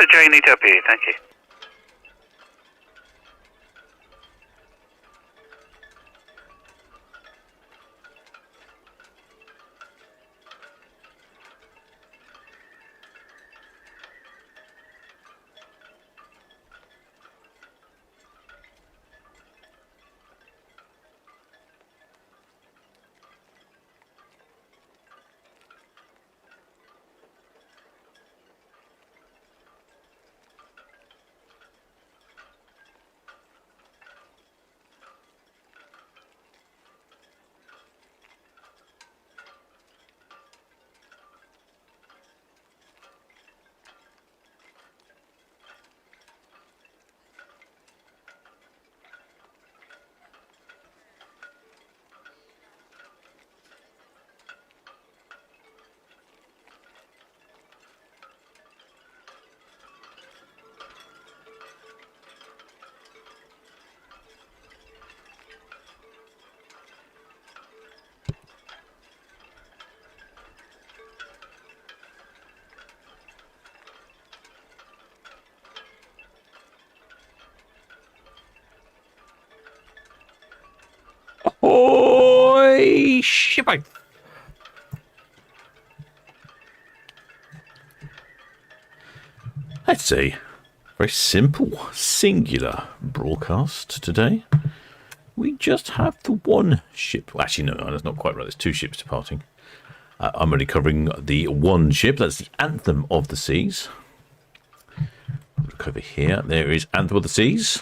to JNEW, thank you. Ahoy, shipping! Let's see. Very simple, singular broadcast today. We just have the one ship. Well, actually, no, that's not quite right. There's two ships departing. I'm only covering the one ship. That's the Anthem of the Seas. Look over here. There is Anthem of the Seas.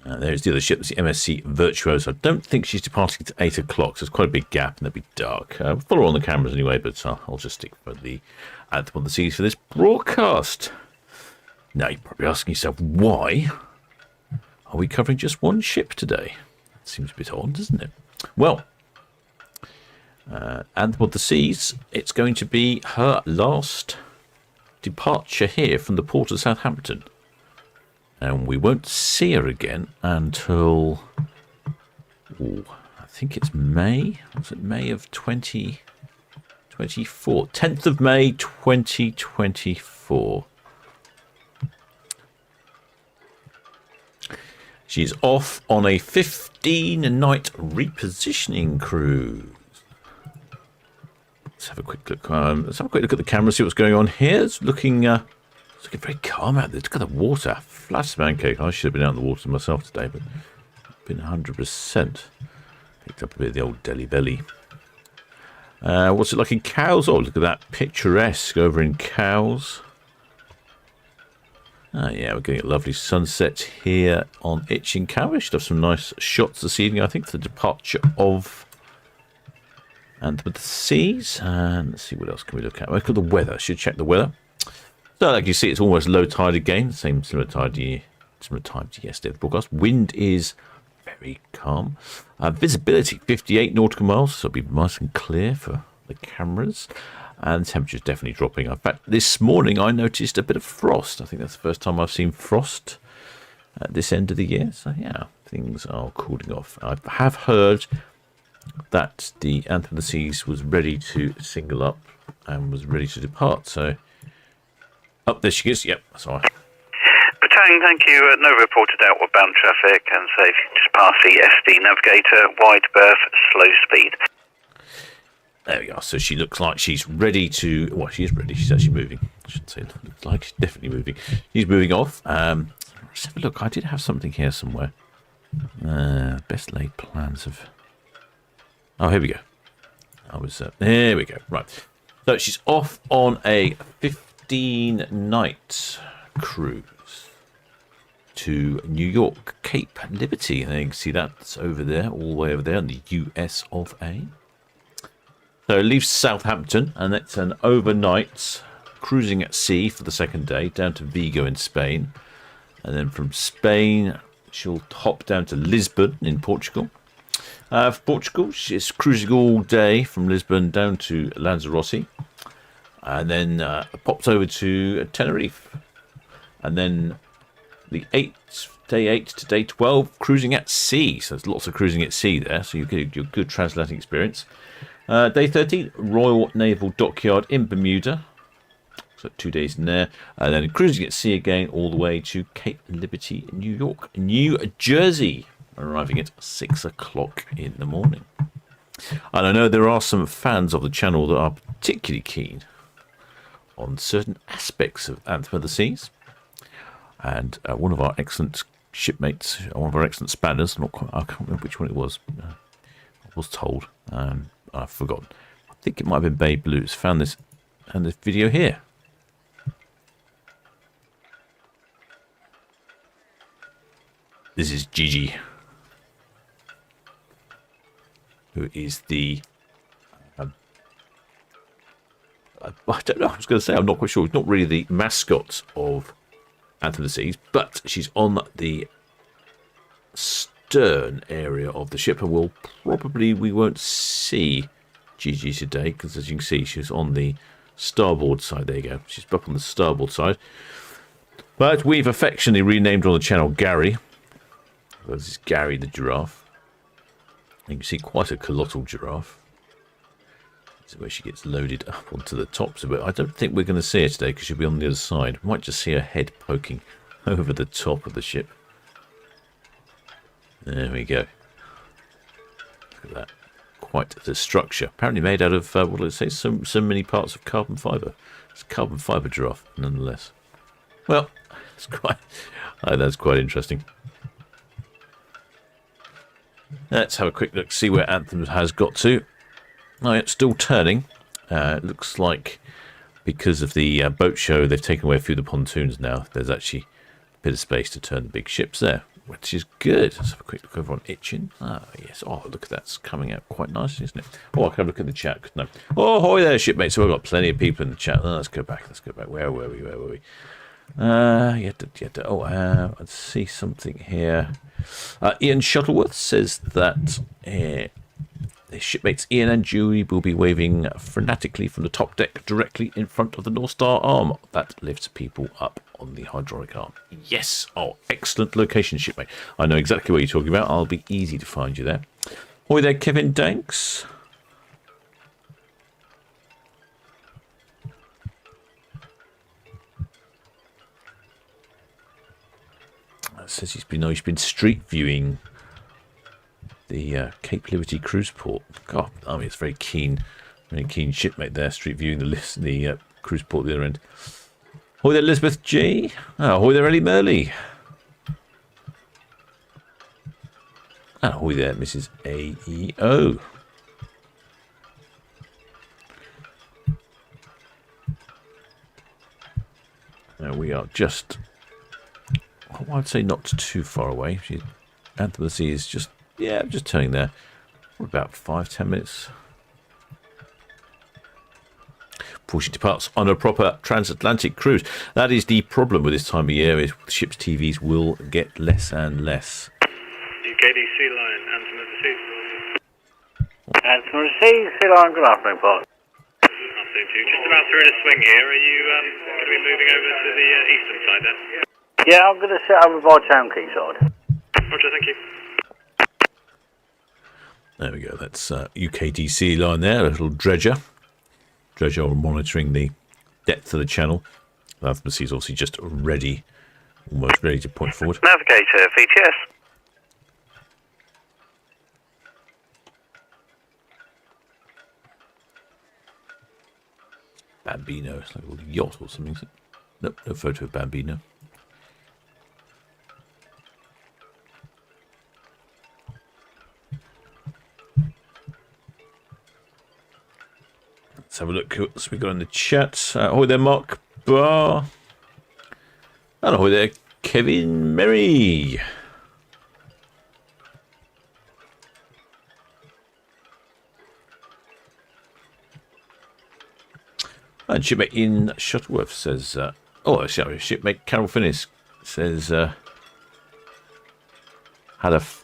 There's the other ship. That's the MSC Virtuoso. I don't think she's departing at 8 o'clock, so it's quite a big gap, and it'll be dark. We'll follow on the cameras anyway, but I'll just stick for the Anthem of the Seas for this broadcast. Now, you're probably asking yourself, why are we covering just one ship today? That seems a bit odd, doesn't it? Well, Anthem of the Seas, it's going to be her last departure here from the port of Southampton. And we won't see her again until, I think it's May. Was it May of 2024? 10th of May 2024. She's off on a 15-night repositioning cruise. Let's have a quick look. Let's have a quick look at the camera, see what's going on here. It's looking very calm out there. Look at the water. Flat as a pancake. I should have been out in the water myself today, but been 100%. Picked up a bit of the old Delhi belly. What's it like in Cowes? Oh, look at that. Picturesque over in Cowes. Yeah, we're getting a lovely sunset here on Itching Cow. We should have some nice shots this evening, I think, for the departure of Anthem of the Seas. And let's see, what else can we look at? We'll look at the weather. I should check the weather. So, like you see, it's almost low tide again. Similar time to yesterday. The broadcast. Wind is very calm. Visibility 58 nautical miles, so it'll be nice and clear for the cameras. And the temperature's definitely dropping. In fact, this morning I noticed a bit of frost. I think that's the first time I've seen frost at this end of the year. So, yeah, things are cooling off. I have heard that the Anthem of the Seas was ready to single up and was ready to depart. So, up there she is. Yep, that's all right. Batang, thank you. No reported outward bound traffic, and safe. Just past the SD navigator, wide berth, slow speed. There we are. So she looks like she's ready to... Well, she is ready. She's actually moving. I shouldn't say looks like. She's definitely moving. She's moving off. Let's have a look. I did have something here somewhere. Best laid plans of... Oh, here we go. There we go. Right. So she's off on a 15-night cruise to New York, Cape Liberty. And you can see that's over there, all the way over there in the US of A. So it leaves Southampton, and it's an overnight cruising at sea for the second day, down to Vigo in Spain. And then from Spain, she'll hop down to Lisbon in Portugal. For Portugal, she's cruising all day from Lisbon down to Lanzarote. And then pops over to Tenerife. And then the day 8 to day 12, cruising at sea. So there's lots of cruising at sea there, so you get your good transatlantic experience. Day 13, Royal Naval Dockyard in Bermuda. So 2 days in there, and then cruising at sea again all the way to Cape Liberty, New York, New Jersey, arriving at 6 o'clock in the morning. And I know there are some fans of the channel that are particularly keen on certain aspects of Anthem of the Seas, and one of our excellent shipmates, one of our excellent spanners, I can't remember which one it was, I was told, I've forgotten. I think it might have been Babe Blues, found this video here. This is Gigi, who is the, I don't know, I was going to say, I'm not quite sure, it's not really the mascot of Anthem of the Seas, but she's on the stern area of the ship, and we won't see Gigi today, because as you can see, she's on the starboard side. There you go, she's up on the starboard side, but we've affectionately renamed her on the channel Gary. This is Gary the giraffe. You can see quite a colossal giraffe. This is where she gets loaded up onto the tops of it. I don't think we're going to see her today because she'll be on the other side. We might just see her head poking over the top of the ship. There we go. Look at that. Quite the structure. Apparently made out of, what did it say? So many parts of carbon fibre. It's a carbon fibre giraffe, nonetheless. Well, that's quite interesting. Let's have a quick look, see where Anthem has got to. Oh, it's still turning. It looks like because of the boat show, they've taken away a few of the pontoons now. There's actually a bit of space to turn the big ships there, which is good. Let's have a quick look over on Itchin. Ah, yes. Oh, look at that. It's coming out quite nicely, isn't it? Oh, I can have a look at the chat. No. Oh, hoy there, shipmates. So we've got plenty of people in the chat. Oh, let's go back. Where were we? I see something here. Ian Shuttleworth says that his shipmates Ian and Dewey will be waving frenetically from the top deck directly in front of the North Star arm that lifts people up on the hydraulic arm. Yes. Oh, excellent location, shipmate. I know exactly what you're talking about. I'll be easy to find you there. Hoy there, Kevin Danks. Says he's been street viewing the Cape Liberty cruise port. God, I mean, it's very keen shipmate there, street viewing the cruise port at the other end. Hoy there, Elizabeth G. Oh, hoy there, Ellie Merley. And hoy there, Mrs. AEO. Now we are just, I'd say not too far away. Anthem of the Sea is just turning there. We're about 5-10 minutes before she departs on a proper transatlantic cruise. That is the problem with this time of year, is the ship's TVs will get less and less. UKDC line, Anthem of the Sea. Anthem of the Sea, Sea line, good afternoon, Paul. Afternoon to you. Just about through the swing here. Are you going to be moving over to the eastern side then? Yeah, I'm going to sit over by Town Quay side. Roger, thank you. There we go. That's UKDC line there, a little dredger. Dredger monitoring the depth of the channel. Anthem of the Sea is obviously just ready, almost ready to point forward. Navigator, VTS. Bambino, it's like a little yacht or something, is it? Nope, no photo of Bambino. Let's have a look what else we got in the chat. Ahoy there, Mark Barr. And ahoy there, Kevin Merry. And shipmate in Shuttleworth says, shipmate Carol Finnis says,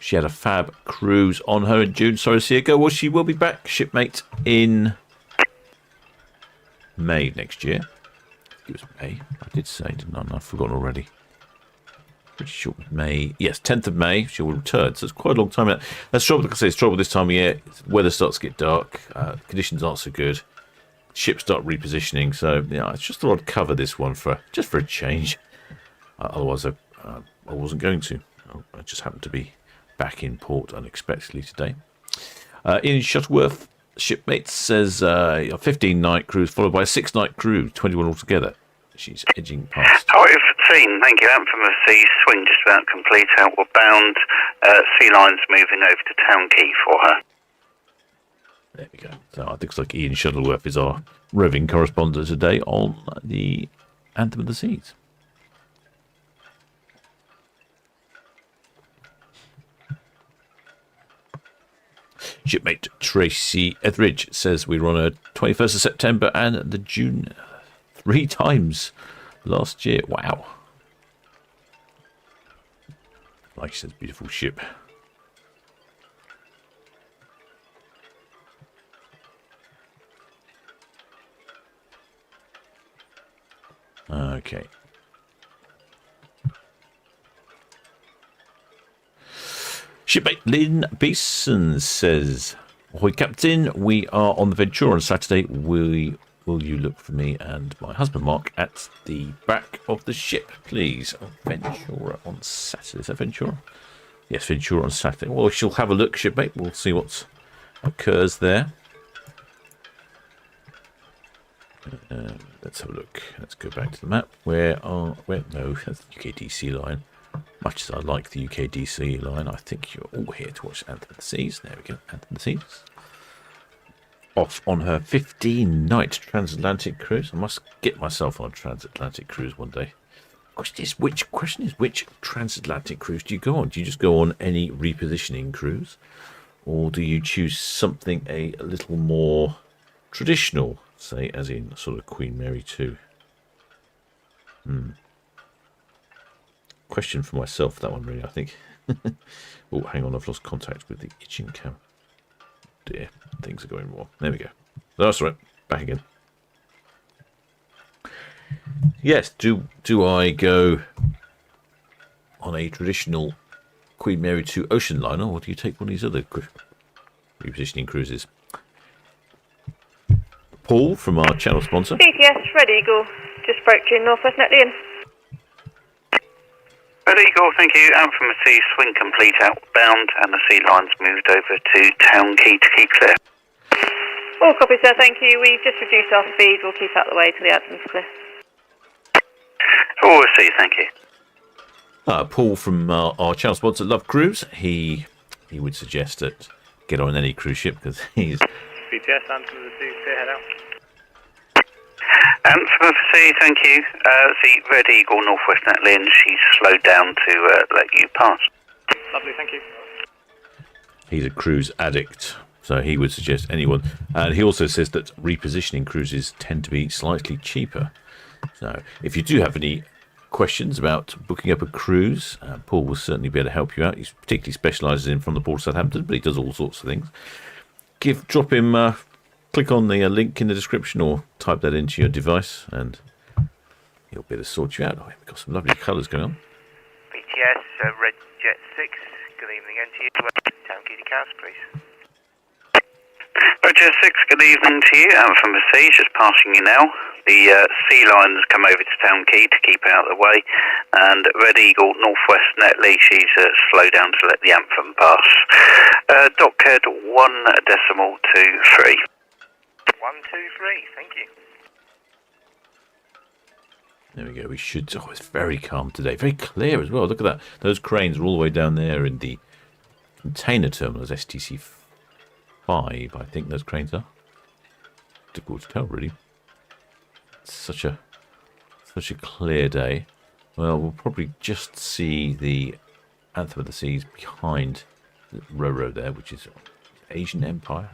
she had a fab cruise on her in June. Sorry to see her go. Well, she will be back, shipmate, in May next year. It was May. I did say, didn't I? I've forgotten already. Pretty sure May. Yes, 10th of May. She will return. So it's quite a long time. That's trouble. Like I say, it's trouble this time of year. Weather starts to get dark. Conditions aren't so good. ships start repositioning. So yeah, I just thought I'd cover this one for a change. Otherwise, I wasn't going to. I just happened to be back in port unexpectedly today. Ian Shuttleworth, shipmate, says a 15-night cruise followed by a 6-night cruise, 21 altogether. She's edging past. Oh, I've seen, thank you. Anthem of the Sea, swing just about complete, outward bound. Sea Line's moving over to Town Quay for her. There we go. So it looks like Ian Shuttleworth is our roving correspondent today on the Anthem of the Seas. Shipmate Tracy Etheridge says we were on a 21st of September and the June 3 times last year. Wow. Like she says, beautiful ship. Okay. Shipmate Lynn Beeson says, "Ahoy, Captain. We are on the Ventura on Saturday. Will you look for me and my husband Mark at the back of the ship, please?" Oh, Ventura on Saturday. Is that Ventura? Yes, Ventura on Saturday. Well, she'll have a look, shipmate. We'll see what occurs there. Let's have a look. Let's go back to the map. No, that's the UKDC line. Much as I like the UKDC line, I think you're all here to watch Anthem of the Seas. There we go, Anthem of the Seas. Off on her 15-night transatlantic cruise. I must get myself on a transatlantic cruise one day. Question is which transatlantic cruise do you go on? Do you just go on any repositioning cruise? Or do you choose something a little more traditional, say, as in sort of Queen Mary 2? Question for myself, that one, really, I think. Oh, hang on, I've lost contact with the itching cam. Dear, things are going wrong. There we go. That's right, back again. Yes, do I go on a traditional Queen Mary 2 ocean liner, or do you take one of these other repositioning cruises? Paul from our channel sponsor. BTS, Red Eagle, just broke in Northwest Netley. Red Eagle, thank you. Anthem of the Sea, swing complete, outbound, and the Sea Line's moved over to Town Quay to keep clear. All copy, sir, thank you. We've just reduced our speed. We'll keep out the way till the Anthem's clear. All received, thank you. Paul from our channel sponsor, Love Cruise. He would suggest that get on any cruise ship because he's... BTS, Anthem of the Sea, clear head out. Anthem of the Sea, thank you. The Red Eagle, Northwest Netley, and she's slowed down to let you pass. Lovely, thank you. He's a cruise addict, so he would suggest anyone. And he also says that repositioning cruises tend to be slightly cheaper. So if you do have any questions about booking up a cruise, Paul will certainly be able to help you out. He particularly specialises in from the port of Southampton, but he does all sorts of things. Drop him... click on the link in the description or type that into your device and he'll be able to sort you out. Oh, we've got some lovely colours going on. BTS, Red Jet 6, good evening again to you. Town Quay to Cars, please. Red Jet 6, good evening to you. Anthem of the Sea, just passing you now. The Sea Line's come over to Town Quay to keep out of the way. And Red Eagle, Northwest Netley, she's slowed down to let the Anthem pass. Dockhead 1.23. 123, thank you. There we go. We should... Oh, it's very calm today. Very clear as well. Look at that. Those cranes are all the way down there in the container terminals, STC 5, I think those cranes are. Difficult to tell, really. It's such a clear day. Well, we'll probably just see the Anthem of the Seas behind the Roro there, which is Asian Empire.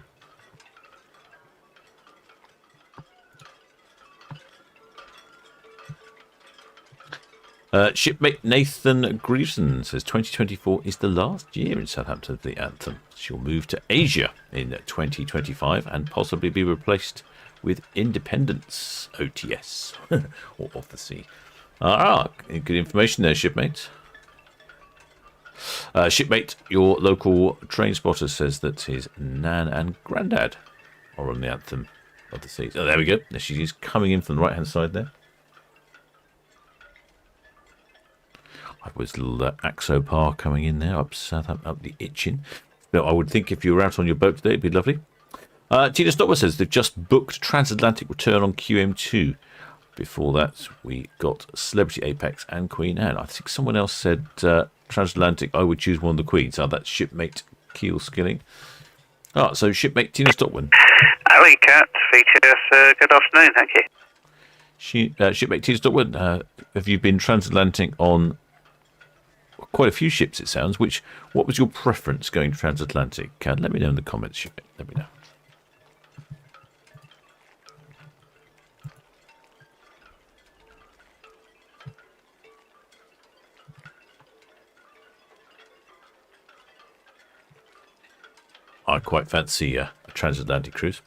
Shipmate Nathan Greason says 2024 is the last year in Southampton for the Anthem. She'll move to Asia in 2025 and possibly be replaced with Independence OTS or off the sea. Good information there, shipmate. Shipmate, your local train spotter says that his nan and granddad are on the Anthem. of the seas. Oh, there we go. There she is, coming in from the right-hand side there. I was little Axopar coming in there up Southampton, up the Itchen. Now, I would think if you were out on your boat today, it'd be lovely. Tina Stopper says they've just booked transatlantic return on QM2. Before that, we got Celebrity Apex and Queen Anne. I think someone else said transatlantic. I would choose one of the Queens. Oh, that's shipmate Keel Skilling. Ah, so shipmate Tina Stopwin. Ali Cat, features, good afternoon, thank you. Shipmate Tina Stopwin, have you been transatlantic on quite a few ships, it sounds? What was your preference going transatlantic? Let me know in the comments, shipmate. Let me know. I quite fancy a transatlantic cruise.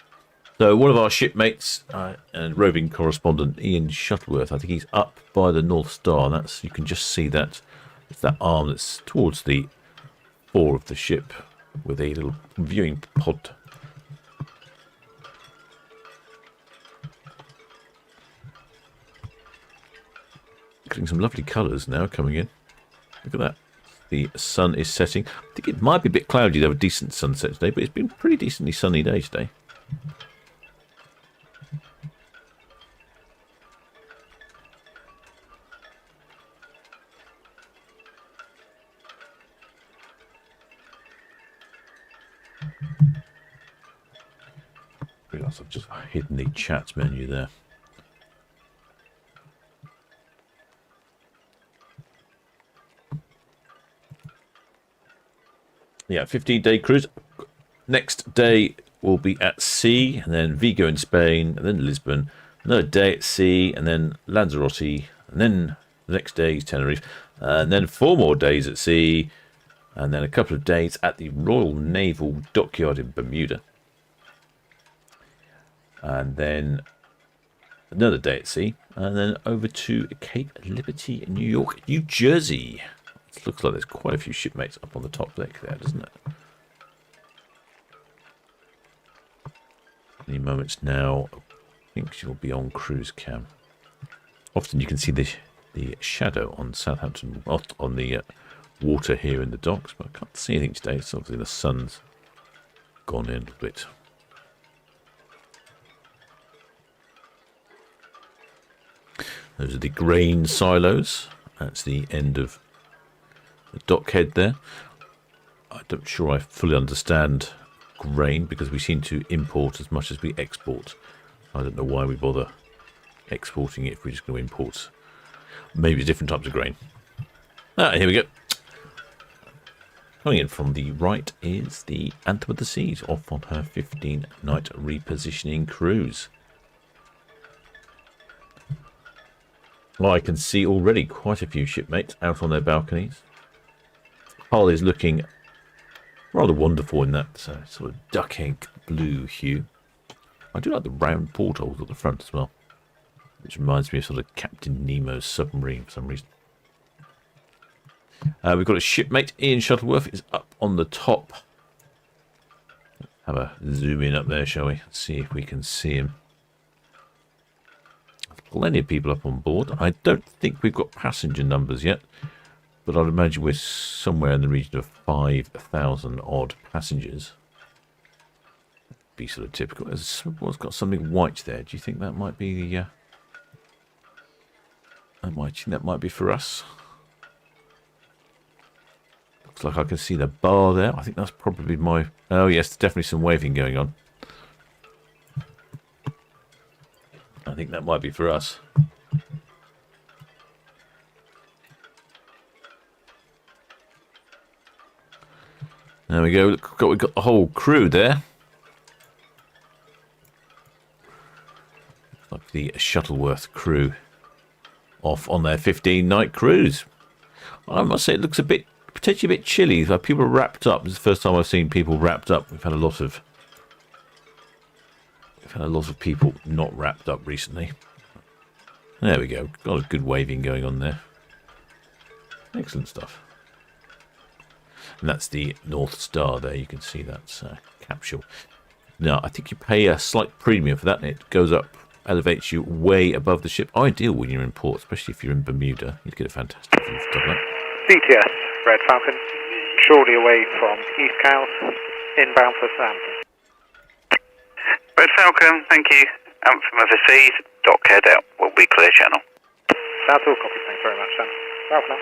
So one of our shipmates and roving correspondent Ian Shuttleworth, I think he's up by the North Star. And that's, you can just see that it's that arm that's towards the fore of the ship with a little viewing pod. Getting some lovely colours now coming in. Look at that. The sun is setting. I think it might be a bit cloudy to have a decent sunset today, but it's been a pretty decently sunny day today. Realise I've just hidden the chat menu there. Yeah, 15-day cruise. Next day will be at sea, and then Vigo in Spain, and then Lisbon. Another day at sea, and then Lanzarote, and then the next day is Tenerife, and then 4 more days at sea, and then a couple of days at the Royal Naval Dockyard in Bermuda. And then another day at sea, and then over to Cape Liberty in New York, New Jersey. It looks like there's quite a few shipmates up on the top deck there, doesn't it? Any moments now, I think she'll be on cruise cam. Often you can see the shadow on Southampton, on the water here in the docks, but I can't see anything today. So obviously the sun's gone in a little bit. Those are the grain silos. That's the end of the dockhead there. I'm not sure I fully understand grain because we seem to import as much as we export. I don't know why we bother exporting it if we're just going to import maybe different types of grain. Here we go. Coming in from the right is the Anthem of the Seas off on her 15-night repositioning cruise. Well, I can see already quite a few shipmates out on their balconies. Hull is looking rather wonderful in that sort of duck egg blue hue. I do like the round portholes at the front as well, which reminds me of sort of Captain Nemo's submarine for some reason. We've got a shipmate, Ian Shuttleworth, is up on the top. Have a zoom in up there, shall we? Let's see if we can see him. Plenty of people up on board. I don't think we've got passenger numbers yet, but I'd imagine we're somewhere in the region of 5,000 odd passengers. Be sort of typical. Someone's got something white there. Do you think that might be the? That might be for us. Looks like I can see the bar there. I think that's probably my. Oh yes, there's definitely some waving going on. I think that might be for us. There we go. We've got the whole crew there. Like the Shuttleworth crew off on their 15-night cruise. I must say it looks potentially a bit chilly. Like people are wrapped up. This is the first time I've seen people wrapped up. We've had a lot of people not wrapped up recently. There we go. Got a good waving going on there. Excellent stuff. And that's the North Star there. You can see that's capsule. Now, I think you pay a slight premium for that, and it goes up, elevates you way above the ship. Ideal when you're in port, especially if you're in Bermuda. You'd get a fantastic view from that. BTS, Red Falcon, shortly away from East Cowes, inbound for Southampton. Red Falcon, thank you. Anthem overseas, dock head out. Will be clear channel. That's all copy, thanks very much, Sam. Falcon.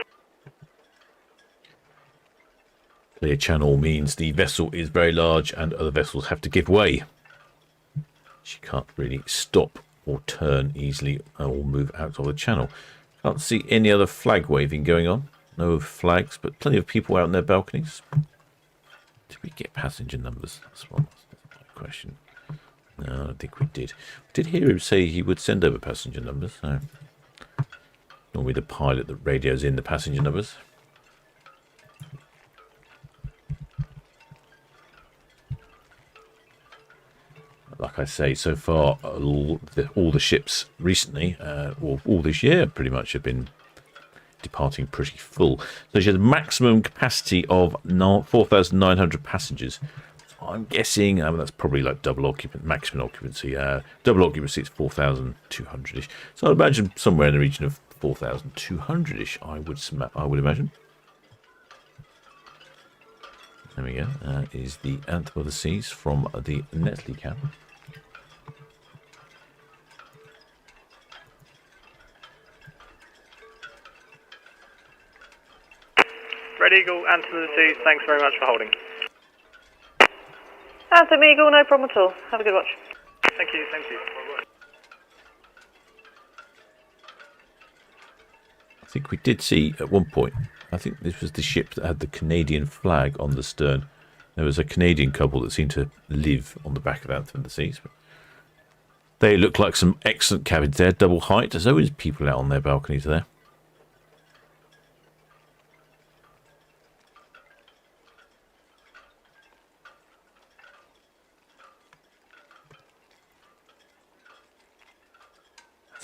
Clear channel means the vessel is very large and other vessels have to give way. She can't really stop or turn easily or move out of the channel. Can't see any other flag waving going on. No flags, but plenty of people out in their balconies. Did we get passenger numbers? That's my question. No, I don't think we did. We did hear him say he would send over passenger numbers. So normally the pilot that radios in the passenger numbers. Like I say, so far all the ships recently, or all this year, pretty much have been departing pretty full. So she has a maximum capacity of 4,900 passengers. I'm guessing that's probably like double occupant, maximum occupancy. Double occupancy is 4,200-ish. So I'd imagine somewhere in the region of 4,200-ish. I would imagine. There we go. Is the Anthem of the Seas from the Netley cab. Red Eagle, Anthem of the Seas, thanks very much for holding. Anthem Eagle, no problem at all. Have a good watch. Thank you, thank you. I think we did see at one point, I think this was the ship that had the Canadian flag on the stern. There was a Canadian couple that seemed to live on the back of Anthem of the Seas. But they look like some excellent cabins there, double height. There's always people out on their balconies there.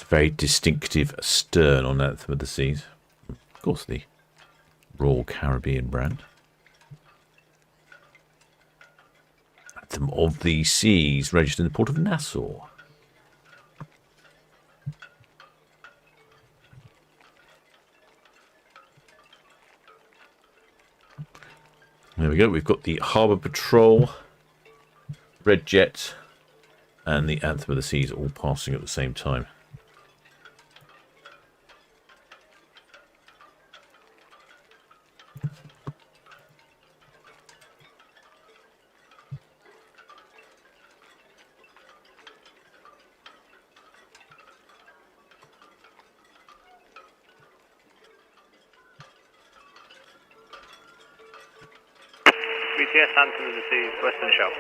Very distinctive stern on Anthem of the Seas. Of course, the Royal Caribbean brand. Anthem of the Seas, registered in the port of Nassau. There we go. We've got the Harbour Patrol, Red Jet, and the Anthem of the Seas all passing at the same time. BTS, Anthem of the Seas, Western Shelf.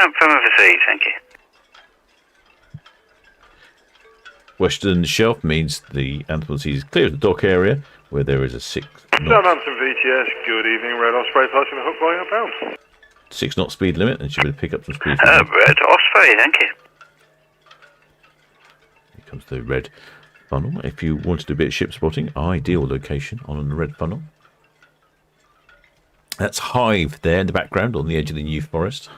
Anthem overseas, thank you. Western Shelf means the Anthem of the Seas is clear of the dock area, where there is a 6 knot. Southampton VTS, good evening, Red Osprey passing the hook by outbound. 6 knot speed limit, and she will pick up some speed. Red Osprey, thank you. Here comes the red funnel. If you wanted to do a bit of ship spotting, ideal location on the red funnel. That's Hive there in the background on the edge of the New Forest.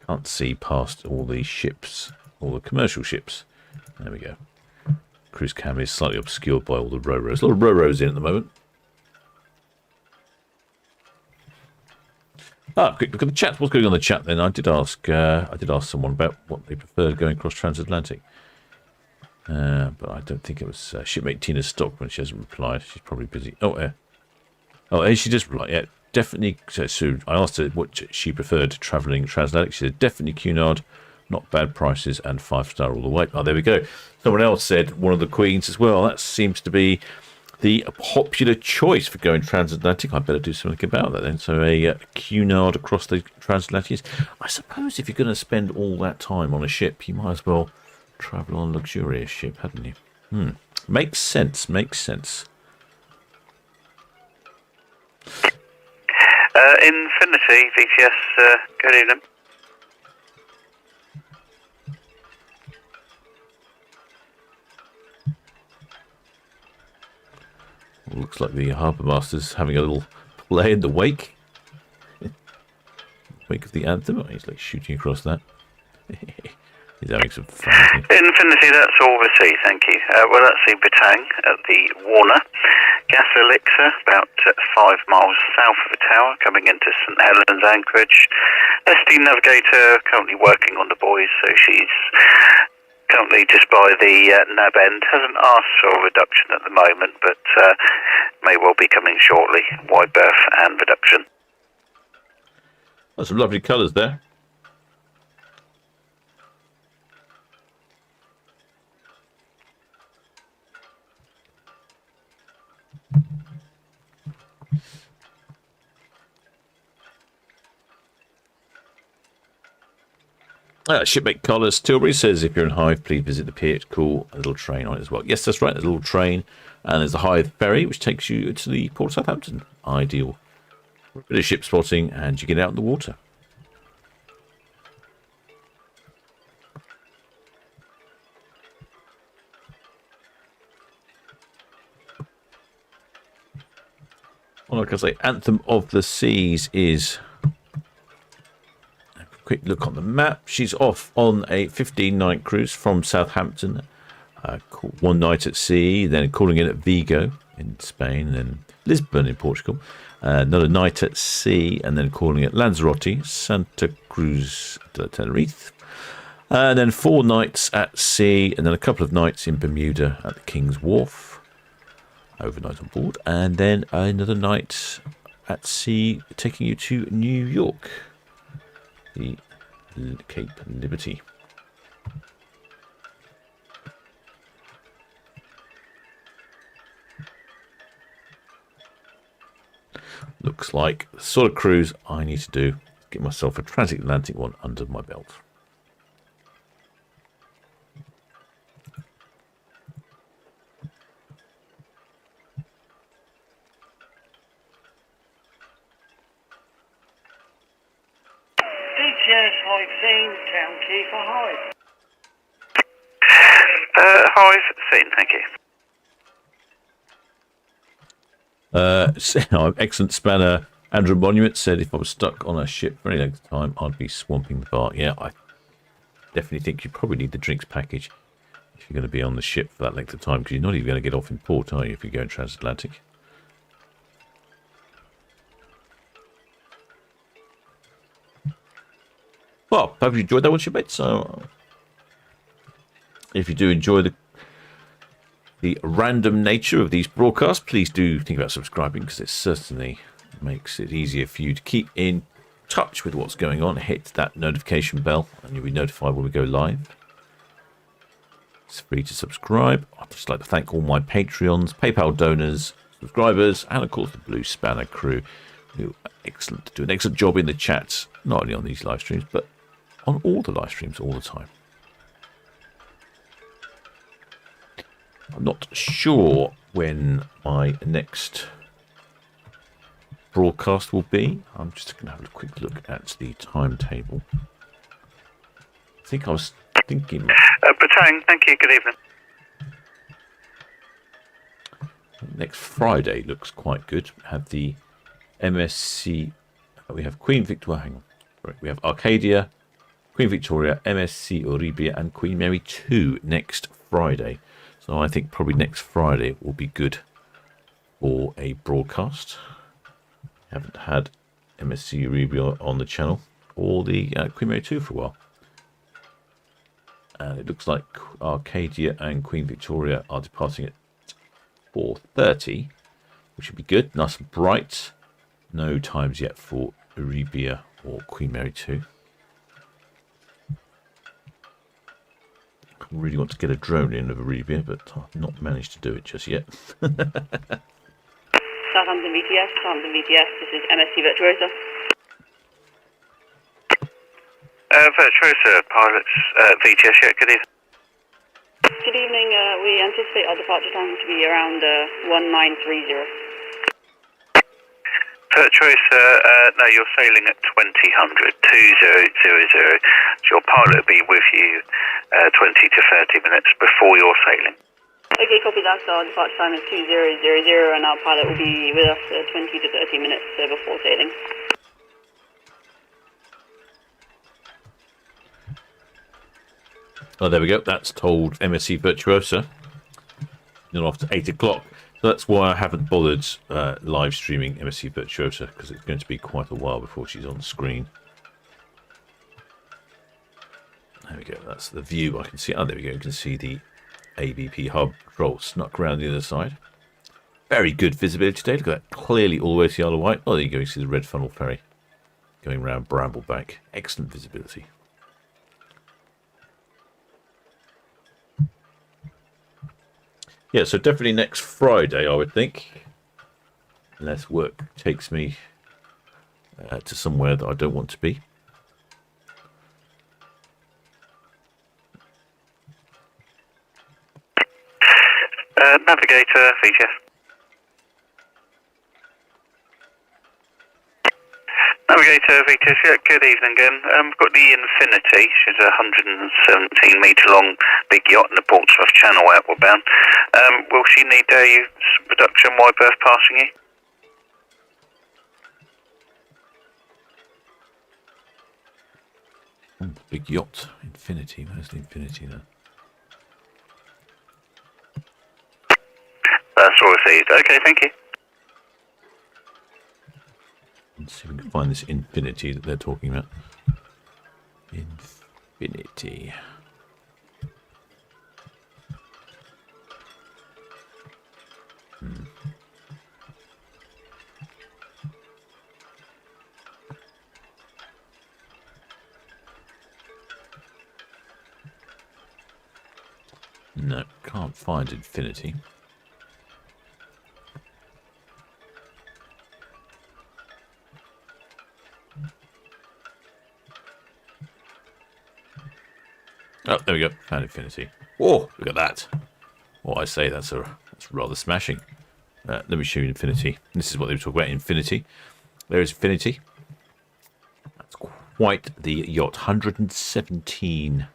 Can't see past all the ships, all the commercial ships. There we go. Cruise cam is slightly obscured by all the ro-ros. A lot of ro-ros in at the moment. Quick look at the chat. What's going on in the chat then? I did ask someone about what they preferred going across transatlantic. But I don't think it was shipmate Tina Stockman. She hasn't replied. She's probably busy. She just replied. Yeah, definitely. So I asked her what she preferred travelling transatlantic. She said definitely Cunard, not bad prices, and 5-star all the way. Oh, there we go. Someone else said one of the Queens as well. That seems to be the popular choice for going transatlantic. I better do something about that then. So a Cunard across the transatlantic. I suppose if you're going to spend all that time on a ship, you might as well travel on a luxurious ship, hadn't you? Makes sense. Makes sense. Infinity, VTS, good evening. Looks like the harbour master's having a little play in the wake. Wake of the Anthem. Oh, he's like shooting across that. He's having some fun, isn't he? Infinity, that's all received, thank you. Well, that's the Batang at the Warner. Gas Elixir, about 5 miles south of the tower, coming into St Helens anchorage. SD Navigator currently working on the buoys, so she's currently just by the nab end. Hasn't asked for a reduction at the moment, but may well be coming shortly. Wide berth and reduction. Oh, some lovely colours there. Shipmate Collars Tilbury says, if you're in Hythe, please visit the pier. It's cool. A little train on it as well. Yes, that's right. There's a little train. And there's the Hythe ferry, which takes you to the Port of Southampton. Ideal. A bit of ship spotting, and you get out in the water. Well, like I say, Anthem of the Seas is... Quick look on the map. She's off on a 15-night cruise from Southampton. One night at sea, then calling in at Vigo in Spain, and then Lisbon in Portugal. Another night at sea, and then calling at Lanzarote, Santa Cruz de Tenerife. And then 4 nights at sea, and then a couple of nights in Bermuda at the King's Wharf. Overnight on board. And then another night at sea, taking you to New York. The Cape Liberty. Looks like the sort of cruise I need to do. Get myself a transatlantic one under my belt. Hythe seen, Town Quay for Hythe. Hythe seen, thank you. Excellent spanner. Andrew Monument said, if I was stuck on a ship for any length of time, I'd be swamping the bar. Yeah, I definitely think you probably need the drinks package if you're going to be on the ship for that length of time, because you're not even going to get off in port, are you, if you're going transatlantic? Well, hope you enjoyed that one, shipmates. So, if you do enjoy the random nature of these broadcasts, please do think about subscribing, because it certainly makes it easier for you to keep in touch with what's going on. Hit that notification bell, and you'll be notified when we go live. It's free to subscribe. I'd just like to thank all my Patreons, PayPal donors, subscribers, and of course the Blue Spanner crew, who are excellent, do an excellent job in the chats, not only on these live streams, but on all the live streams all the time. I'm not sure when my next broadcast will be. I'm just going to have a quick look at the timetable. I think I was thinking... Batang, thank you, good evening. Next Friday looks quite good. We have the MSC... We have Queen Victoria... Hang on. Sorry, we have Arcadia, Queen Victoria, MSC Oribia, and Queen Mary 2 next Friday. So I think probably next Friday will be good for a broadcast. Haven't had MSC Oribia on the channel or the Queen Mary 2 for a while. And it looks like Arcadia and Queen Victoria are departing at 4:30, which would be good. Nice and bright. No times yet for Oribia or Queen Mary 2. I really want to get a drone in of Oribia, but I've not managed to do it just yet. Southampton VTS, this is MSC Virtuosa. Virtuosa pilots, VTS, yeah, good evening. Good evening, we anticipate our departure time to be around 1930. Virtuosa, no, you're sailing at 2000, 2000. So your pilot will be with you 20 to 30 minutes before you're sailing. Okay, copy that. So our departure time is 2000 and our pilot will be with us 20 to 30 minutes before sailing. Oh, there we go. That's told MSC Virtuosa. Not after 8 o'clock. So that's why I haven't bothered live streaming MSC Virtuosa, because it's going to be quite a while before she's on screen. There we go. That's the view I can see. Oh, there we go. You can see the ABP hub roll snuck around the other side. Very good visibility today. Look at that. Clearly all the way to the Isle of Wight. Oh, there you go. You see the Red Funnel Ferry going around Bramblebank. Excellent visibility. Yeah, so definitely next Friday, I would think. Unless work takes me to somewhere that I don't want to be. Navigator, VHS. Navigator, VHS, yeah, good evening again. We've got the Infinity. She's a 117 metre long big yacht in the Portsmouth Channel outward bound. Will she need a reduction wide berth passing you? Big yacht, Infinity. Where's the Infinity then? That's all received. Okay, thank you. Let's see if we can find this Infinity that they're talking about. Infinity. No, can't find Infinity. Oh, there we go. Found Infinity. Oh, look at that. What I say, that's rather smashing. Let me show you Infinity. This is what they were talking about, Infinity. There's Infinity. That's quite the yacht. 117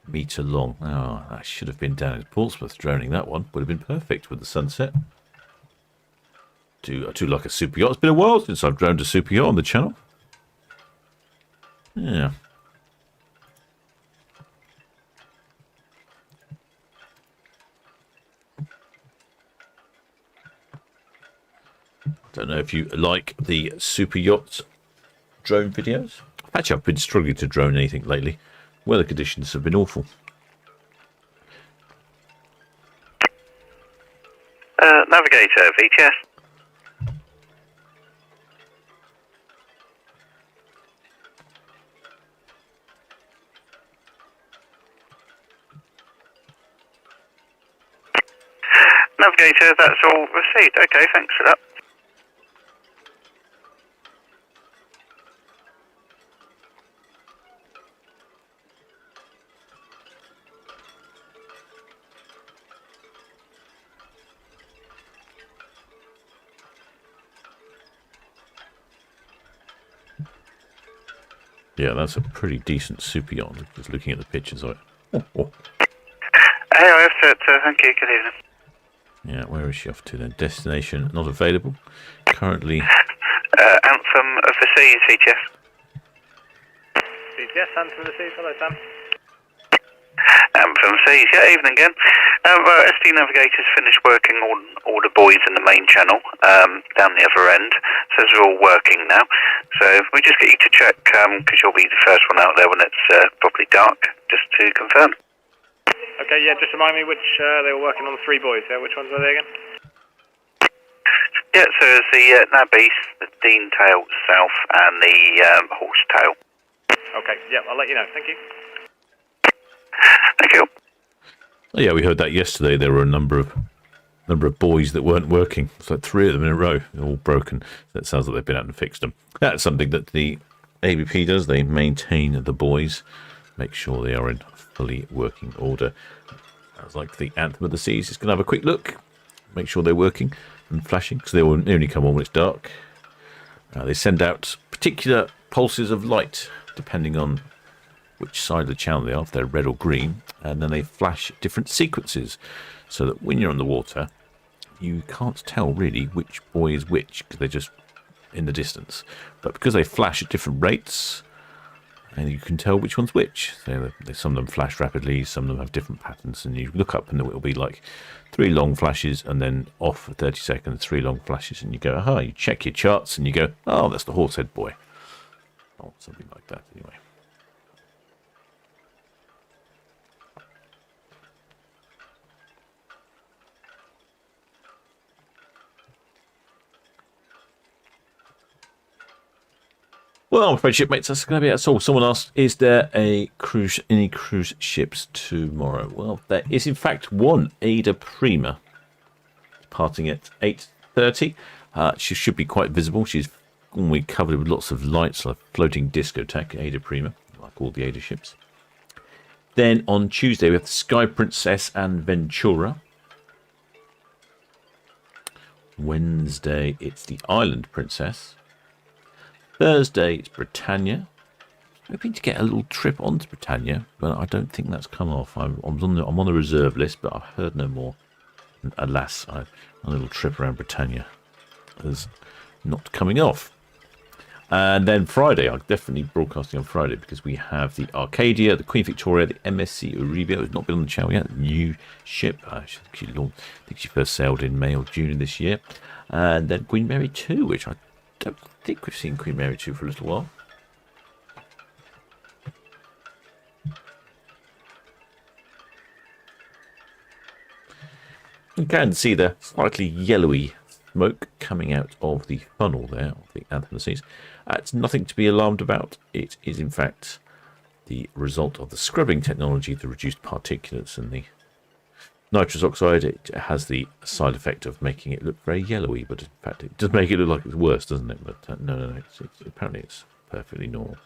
metre long. Oh, that should have been down in Portsmouth droning that one. Would have been perfect with the sunset. I do like a super yacht. It's been a while since I've droned a super yacht on the channel. Yeah. Don't know if you like the super yacht drone videos. Actually, I've been struggling to drone anything lately. Weather conditions have been awful. Navigator, VTS. Navigator, that's all received. Okay, thanks for that. Yeah, that's a pretty decent super yacht. Just looking at the pictures of it. Oh. Hey, I have to, thank you, good evening. Yeah, where is she off to then? Destination not available. Currently. Anthem of the Seas, VTS. VTS, Anthem of the Seas, hello Sam. Anthem of the Seas, yeah, evening again. SD Navigator's finished working on all the buoys in the main channel, down the other end. So they're all working now. So we just get you to check, because you'll be the first one out there when it's properly dark, just to confirm. Okay, yeah, just remind me which, they were working on the 3 buoys, yeah? Which ones were they again? Yeah, so it's the Nab East, the Dean Tail South, and the Horse Tail. Okay, yeah, I'll let you know, thank you. Thank you. Oh, yeah, we heard that yesterday. There were a number of buoys that weren't working. It's like 3 of them in a row, they're all broken. That sounds like they've been out and fixed them. That's something that the ABP does. They maintain the buoys, make sure they are in fully working order. Sounds like the Anthem of the Seas is going to have a quick look, make sure they're working and flashing, because they will only come on when it's dark. They send out particular pulses of light depending on which side of the channel they are, if they're red or green, and then they flash different sequences. so that when you're on the water, you can't tell really which buoy is which because they're just in the distance. But because they flash at different rates, and you can tell which one's which. So some of them flash rapidly, some of them have different patterns, and you look up and it'll be like 3 long flashes and then off for 30 seconds, 3 long flashes, and you go, aha, you check your charts and you go, oh, that's the Horsehead buoy. Oh, something like that anyway. Well, I'm afraid, shipmates, that's going to be that's all. Someone asked, is there any cruise ships tomorrow? Well, there is, in fact, one, Ada Prima, departing at 8:30. She should be quite visible. She's normally covered with lots of lights, like floating discotheque, Ada Prima, like all the Ada ships. Then on Tuesday, we have the Sky Princess and Ventura. Wednesday, it's the Island Princess. Thursday, it's Britannia. Hoping to get a little trip onto Britannia, but I don't think that's come off. I'm on the reserve list, but I've heard no more. And alas, a little trip around Britannia is not coming off. And then Friday, I'm definitely broadcasting on Friday because we have the Arcadia, the Queen Victoria, the MSC Uribia, who's not been on the channel yet, new ship. I think she first sailed in May or June of this year. And then Queen Mary 2, which I don't think we've seen Queen Mary 2 for a little while. You can see the slightly yellowy smoke coming out of the funnel there of the Anthem seas. It's nothing to be alarmed about. It is in fact the result of the scrubbing technology, the reduced particulates and the nitrous oxide. It has the side effect of making it look very yellowy, but in fact it does make it look like it's worse, doesn't it? But no, apparently it's perfectly normal.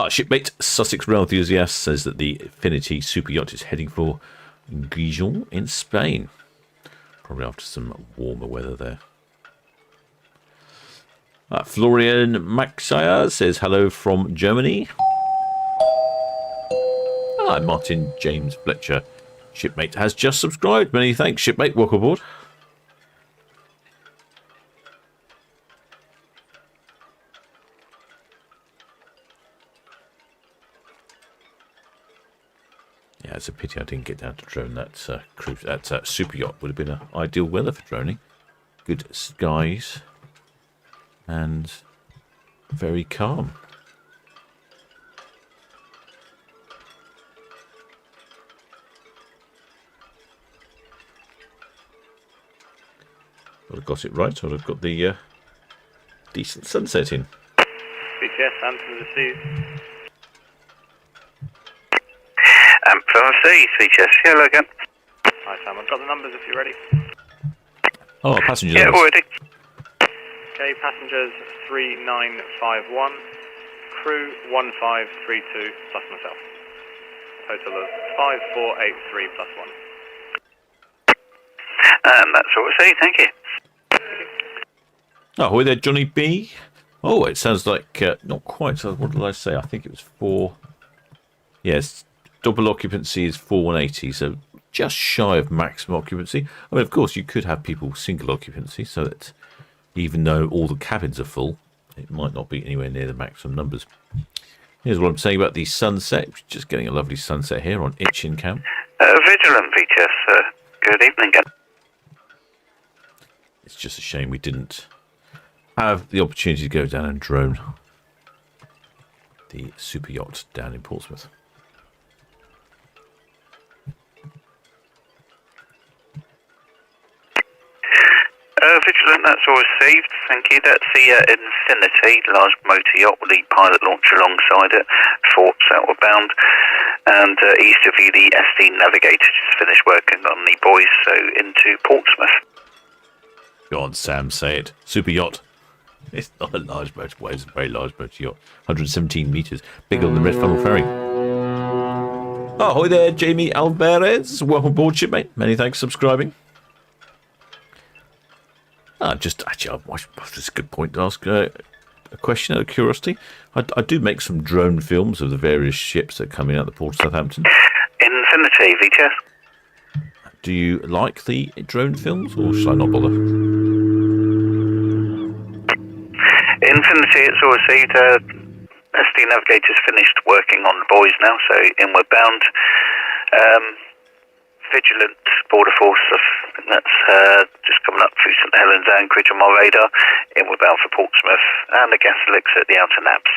Shipmate Sussex Rail Enthusiast says that the Affinity super yacht is heading for Gijon in Spain. Probably after some warmer weather there. Florian Maxaya says hello from Germany. Martin James Fletcher, shipmate, has just subscribed. Many thanks, shipmate. Welcome aboard. Yeah, it's a pity I didn't get down to drone that cruise. That super yacht would have been ideal weather for droning. Good skies and very calm. Well, I got it right, or I've got the decent sunset in. BTS, Anthem to the sea. From the sea, CHS. Hello again. Hi Sam, I've got the numbers if you're ready. Oh, passenger Yeah, numbers. already. Okay, passengers 3951, crew 1532 plus myself. Total of 5483 plus 1. And that's all I say, thank you. Oh, hi there, Johnny B. Oh, it sounds like not quite. So what did I say? I think it was 4. Yes, double occupancy is 4180, so just shy of maximum occupancy. I mean, of course, you could have people single occupancy, so that even though all the cabins are full, it might not be anywhere near the maximum numbers. Here's what I'm saying about the sunset. We're just getting a lovely sunset here on Itchin Camp. Vigilant, VTS. Good evening again. It's just a shame we didn't have the opportunity to go down and drone the super yacht down in Portsmouth. Vigilant, that's all received, thank you. That's the Infinity, large motor yacht with the pilot launch alongside it, forts outward bound. And east of you, the SD Navigator just finished working on the buoys, so into Portsmouth. Go on, Sam, say it. Super yacht. It's not a large motorway, it's a very large motor yacht. 117 metres, bigger than the Red Funnel Ferry. Oh, hi there, Jamie Alvarez. Welcome aboard, shipmate. Many thanks for subscribing. Just actually, that's a good point to ask. a question out of curiosity. I do make some drone films of the various ships that come in at the port of Southampton. Infinity, VTS. Do you like the drone films, or should I not bother? Infinity, it's all received. SD Navigator's finished working on the buoys now, so inward bound. Vigilant Border Force, I think that's just coming up through St Helens Anchorage on my radar. Inward bound for Portsmouth, and the gas elixir at the outer nabs.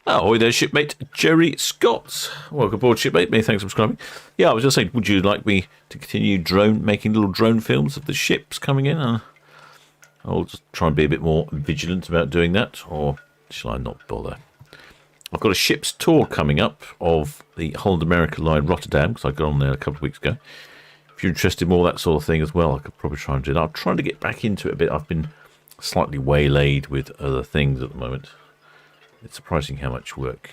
Oh, there's shipmate Jerry Scott. Welcome aboard, shipmate. Many thanks for subscribing. Yeah, I was just saying, would you like me to continue making little drone films of the ships coming in? I'll just try and be a bit more vigilant about doing that, or shall I not bother? I've got a ship's tour coming up of the Holland America line Rotterdam, because I got on there a couple of weeks ago. If you're interested in more of that sort of thing as well, I could probably try and do that. I'm trying to get back into it a bit. I've been slightly waylaid with other things at the moment. It's surprising how much work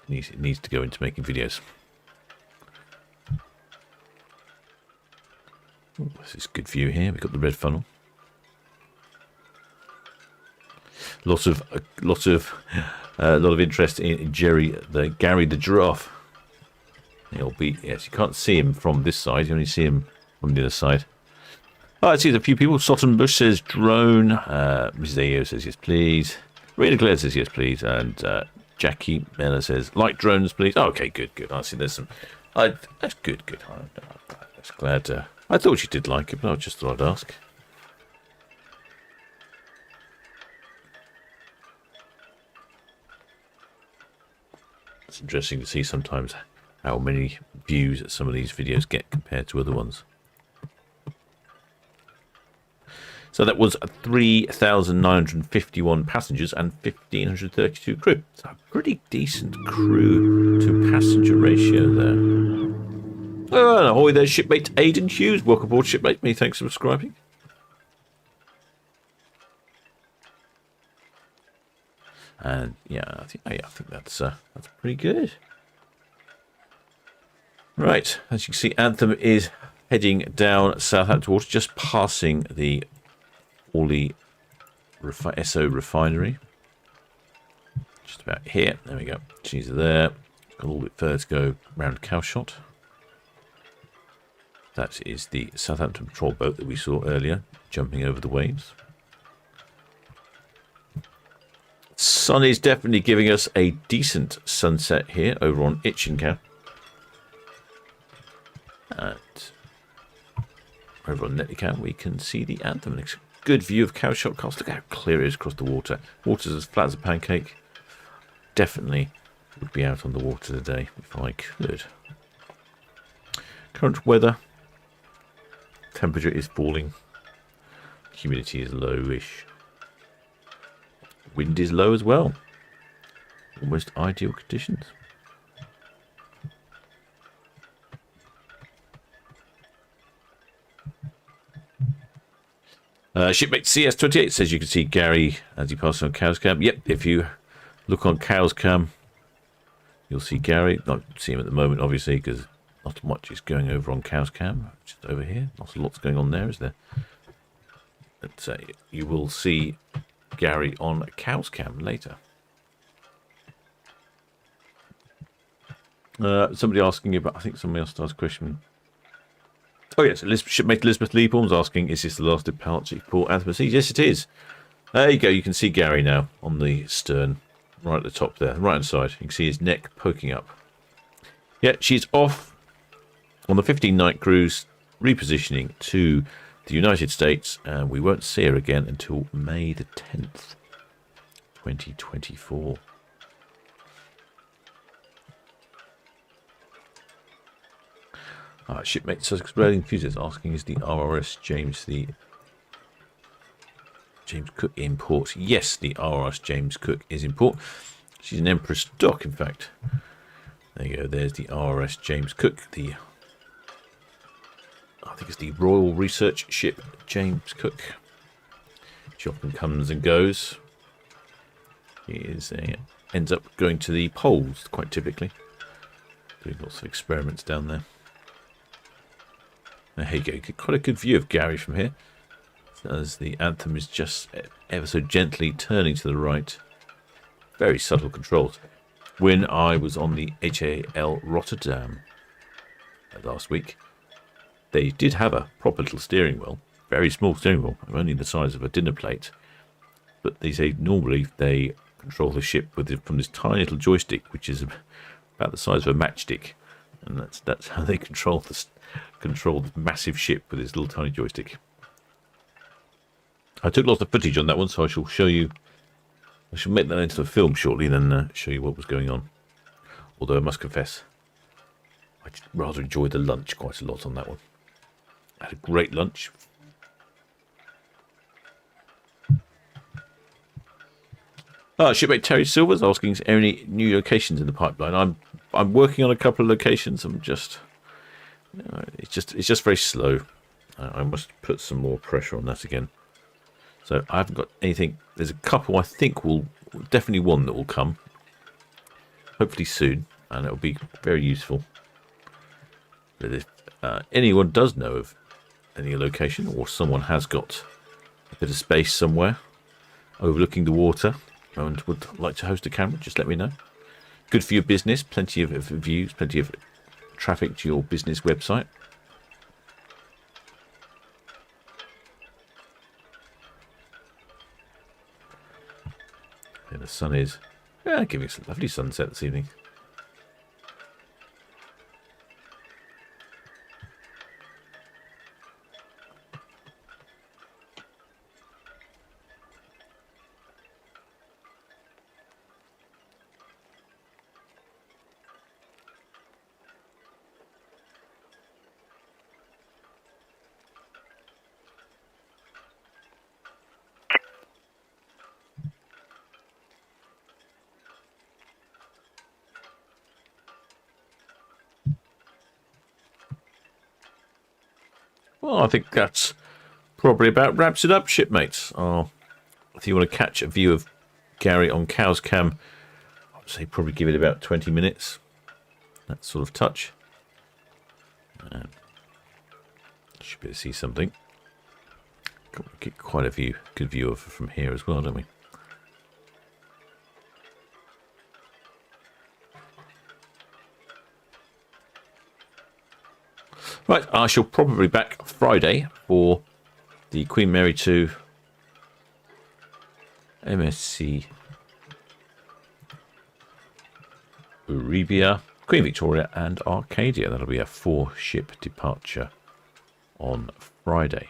it needs to go into making videos. Oh, this is a good view here. We've got the red funnel. A lot of interest in Gary the giraffe. He'll be, yes, you can't see him from this side. You only see him from the other side. Oh, I see there's a few people. Sutton Bush says drone. Mrs. Ayo says yes, please. Rita Claire says yes, please. And Jackie Miller says like drones, please. Oh, okay, good. I see there's some. That's good. That's glad. I thought you did like it, but I just thought I'd ask. It's interesting to see sometimes how many views some of these videos get compared to other ones. So that was 3,951 passengers and 1,532 crew. So a pretty decent crew to passenger ratio there. Oh, ahoy there, shipmate Aidan Hughes. Welcome aboard, shipmate. Many thanks for subscribing. And yeah, I think that's pretty good. Right, as you can see, Anthem is heading down Southampton water, just passing the Orly Esso refinery. Just about here. There we go. She's there. Got a little bit further to go round Cowshot. That is the Southampton patrol boat that we saw earlier, jumping over the waves. Sun is definitely giving us a decent sunset here over on Itchingham. And over on Netlycow we can see the Anthem. It's a good view of Cowshot Castle. Look how clear it is across the water. Water's as flat as a pancake. Definitely would be out on the water today if I could. Current weather. Temperature is falling. Humidity is lowish. Wind is low as well. Almost ideal conditions. Shipmate CS28 says you can see Gary as he passes on Cow's Cam. Yep, if you look on Cow's Cam, you'll see Gary. Not see him at the moment, obviously, because not much is going over on Cow's Cam. Just over here. Not a lot's going on there, is there? But you will see Gary on Cow's Cam later. Somebody asking about, I think somebody else asked a question. Oh yes, shipmate Elizabeth Leaporn's asking, is this the last departure for Anthem Seas? Yes, it is. There you go. You can see Gary now on the stern, right at the top there, right hand side. You can see his neck poking up. Yeah, she's off on the 15-night cruise, repositioning to the United States, and we won't see her again until May the 10th, 2024. Shipmate Sussex Rail Enthusiast asking, is the RRS James Cook in port? Yes, the RRS James Cook is in port. She's an Empress dock, in fact. There you go. There's the RRS James Cook. I think it's the Royal Research Ship James Cook. She often comes and goes. He ends up going to the poles quite typically, doing lots of experiments down there. There you go. Quite a good view of Gary from here. as the Anthem is just ever so gently turning to the right. Very subtle controls. When I was on the HAL Rotterdam last week, they did have a proper little steering wheel. Very small steering wheel, only the size of a dinner plate. But they say normally they control the ship from this tiny little joystick, which is about the size of a matchstick. And that's how they control this massive ship with this little tiny joystick. I took lots of footage on that one, so I shall show you. I shall make that into a film shortly, then show you what was going on. Although I must confess, I rather enjoyed the lunch quite a lot on that one. I had a great lunch. Shipmate Terry Silver's asking, is there any new locations in the pipeline? I'm working on a couple of locations. I'm just, it's just very slow. I must put some more pressure on that again. So I haven't got anything. There's a couple I think definitely one that will come, hopefully soon, and it'll be very useful. But if anyone does know of any location, or someone has got a bit of space somewhere overlooking the water and would like to host a camera, just let me know. Good for your business, plenty of views, plenty of traffic to your business website. And the sun is giving us a lovely sunset this evening. Well, I think that's probably about wraps it up, shipmates. If you want to catch a view of Gary on Cow's Cam, I'd say probably give it about 20 minutes. That sort of touch. Should be able to see something. Get quite a good view of from here as well, don't we? Right, I shall probably be back Friday for the Queen Mary 2 MSC Eurybia, Queen Victoria and Arcadia. That'll be a 4-ship departure on Friday.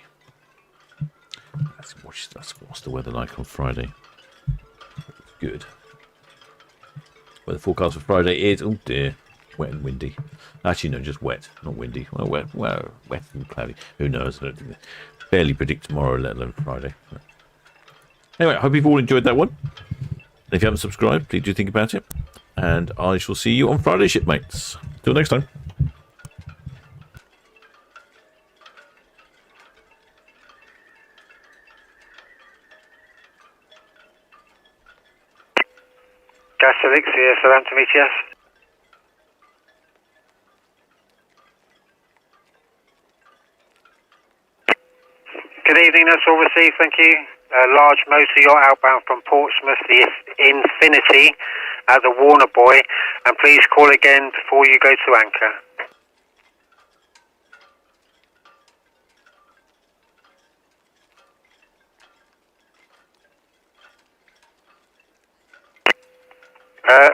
What's the weather like on Friday? Good. Weather forecast for Friday is, oh dear, wet and windy. Actually, no, just wet, not windy. Well, wet and cloudy. Who knows? I don't think they barely predict tomorrow, let alone Friday. Anyway, I hope you've all enjoyed that one. If you haven't subscribed, please do think about it. And I shall see you on Friday, shipmates. Till next time. Gas Elixir, Southampton ETS. Good evening, that's all received, thank you. Large motor yacht outbound from Portsmouth, the Infinity, at the Warner Buoy, and please call again before you go to anchor.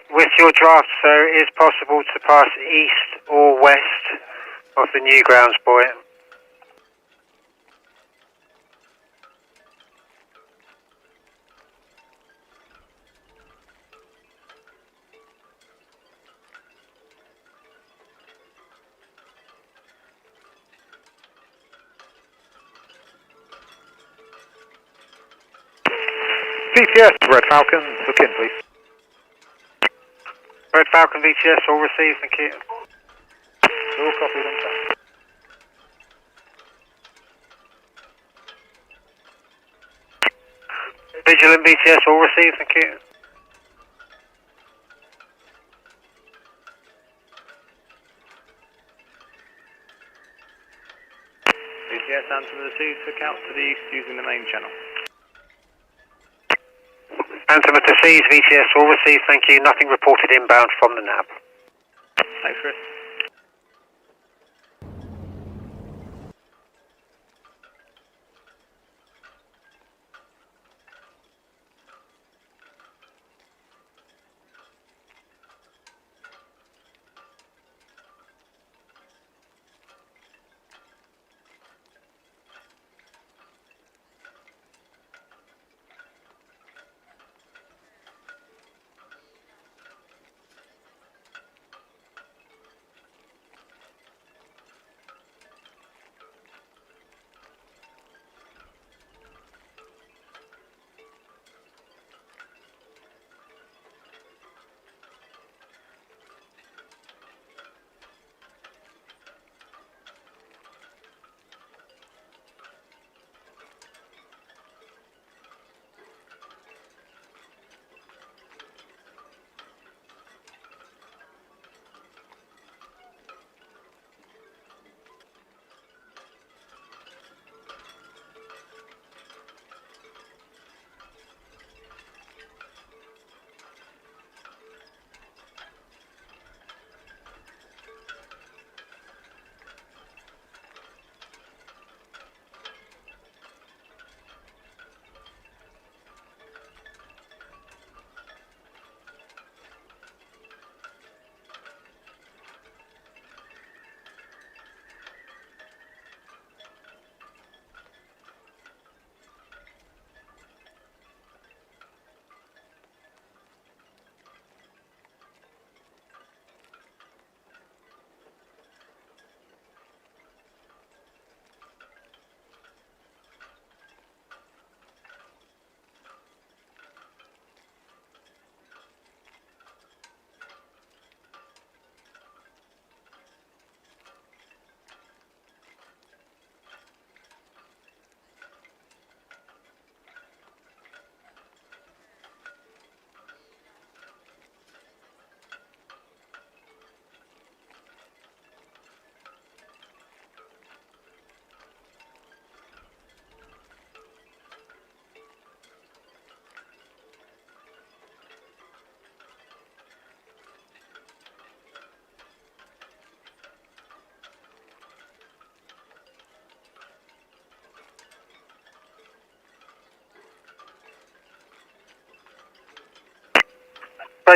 With your draft, sir, it is possible to pass east or west of the new grounds buoy. VTS, Red Falcon, look in please. Red Falcon VTS, all received, thank you. All copied on time. Vigilant VTS, all received, thank you. VTS, Anthem to the Received, look out to the east using the main channel. Anthem to Seas, VTS all received, thank you. Nothing reported inbound from the NAB. Thanks, Chris.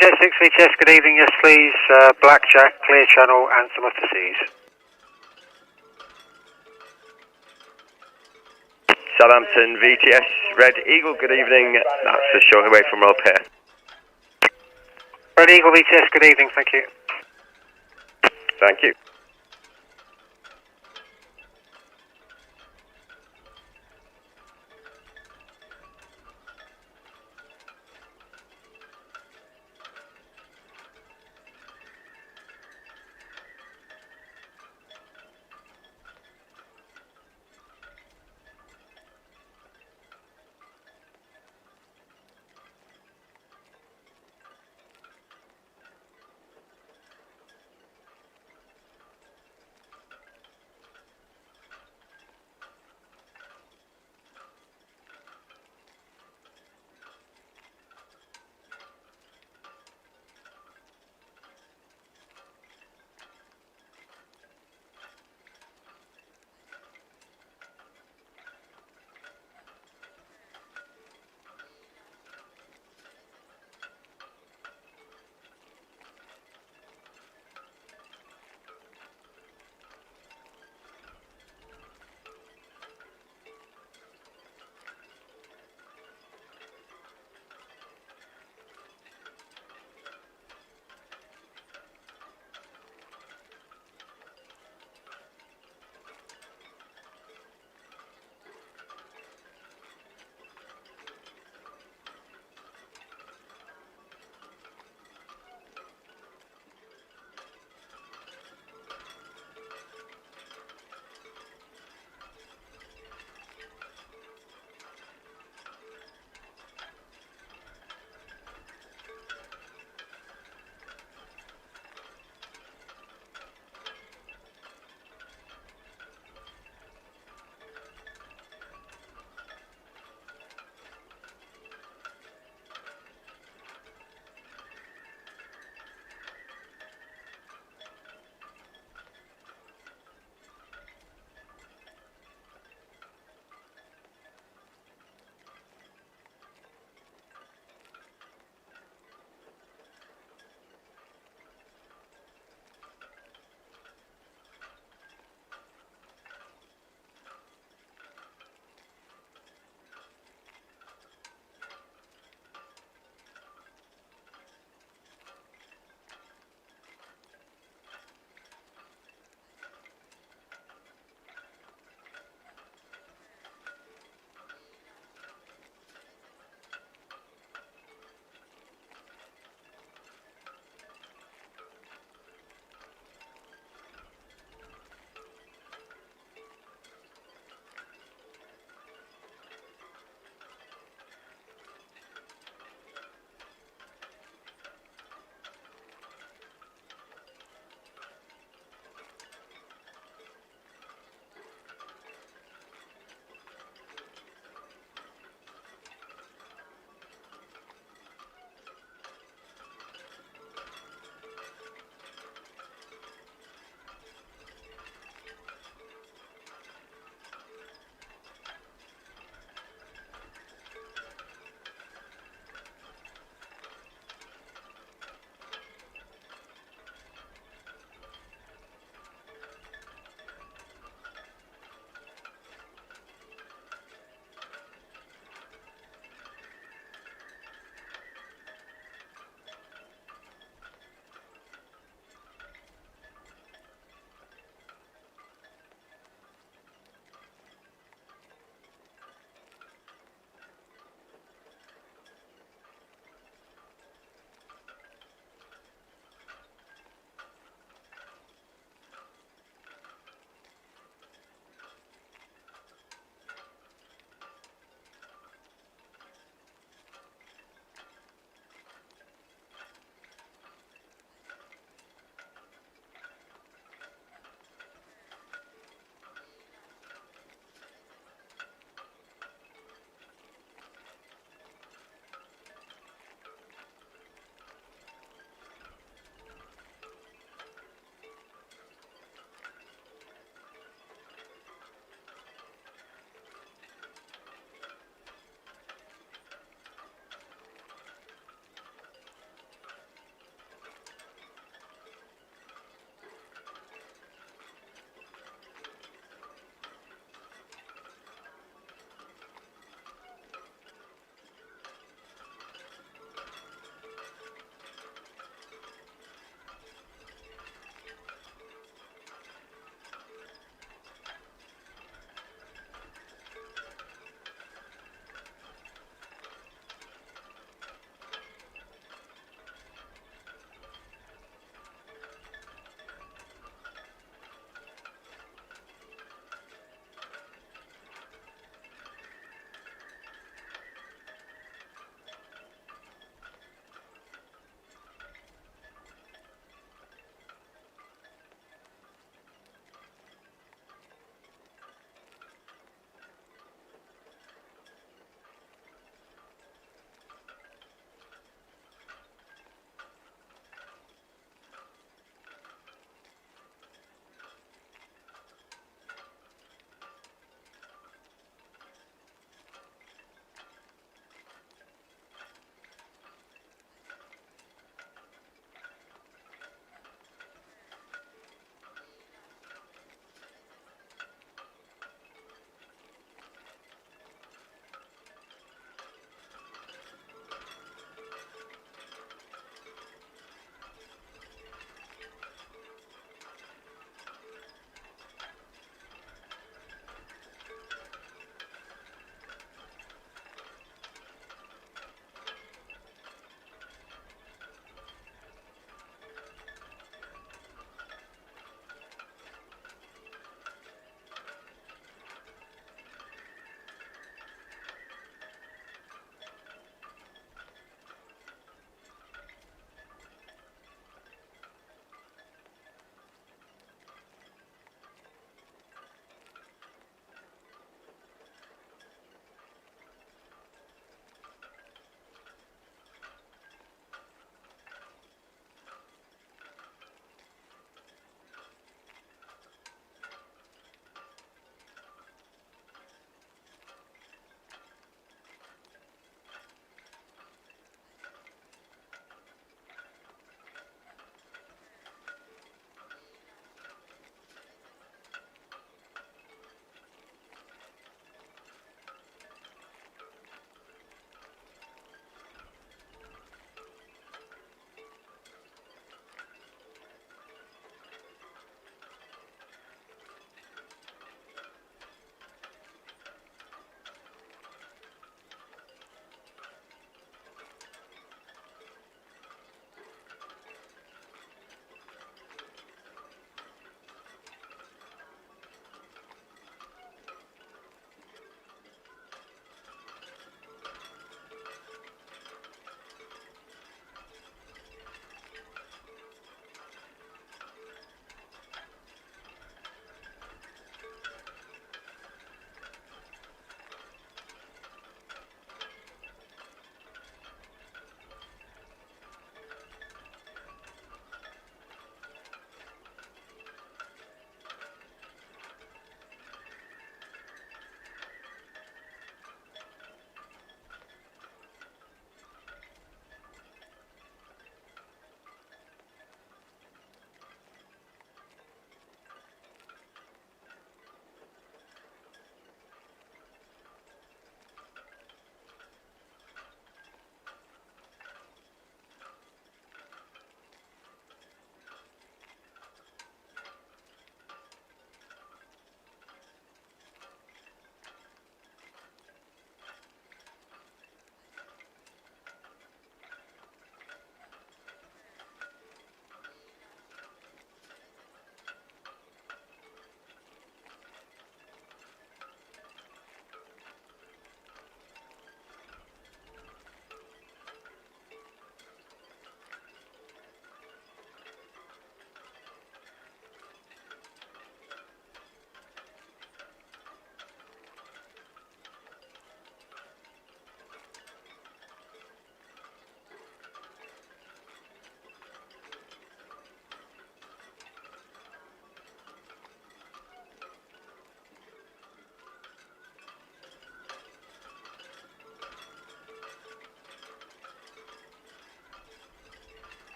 Jet 6 VTS, good evening, yes please. Blackjack, clear channel, Anthem to Seas. Southampton VTS, Red Eagle, good evening. That's a short away from Rob here. Red Eagle VTS, good evening, thank you. Thank you.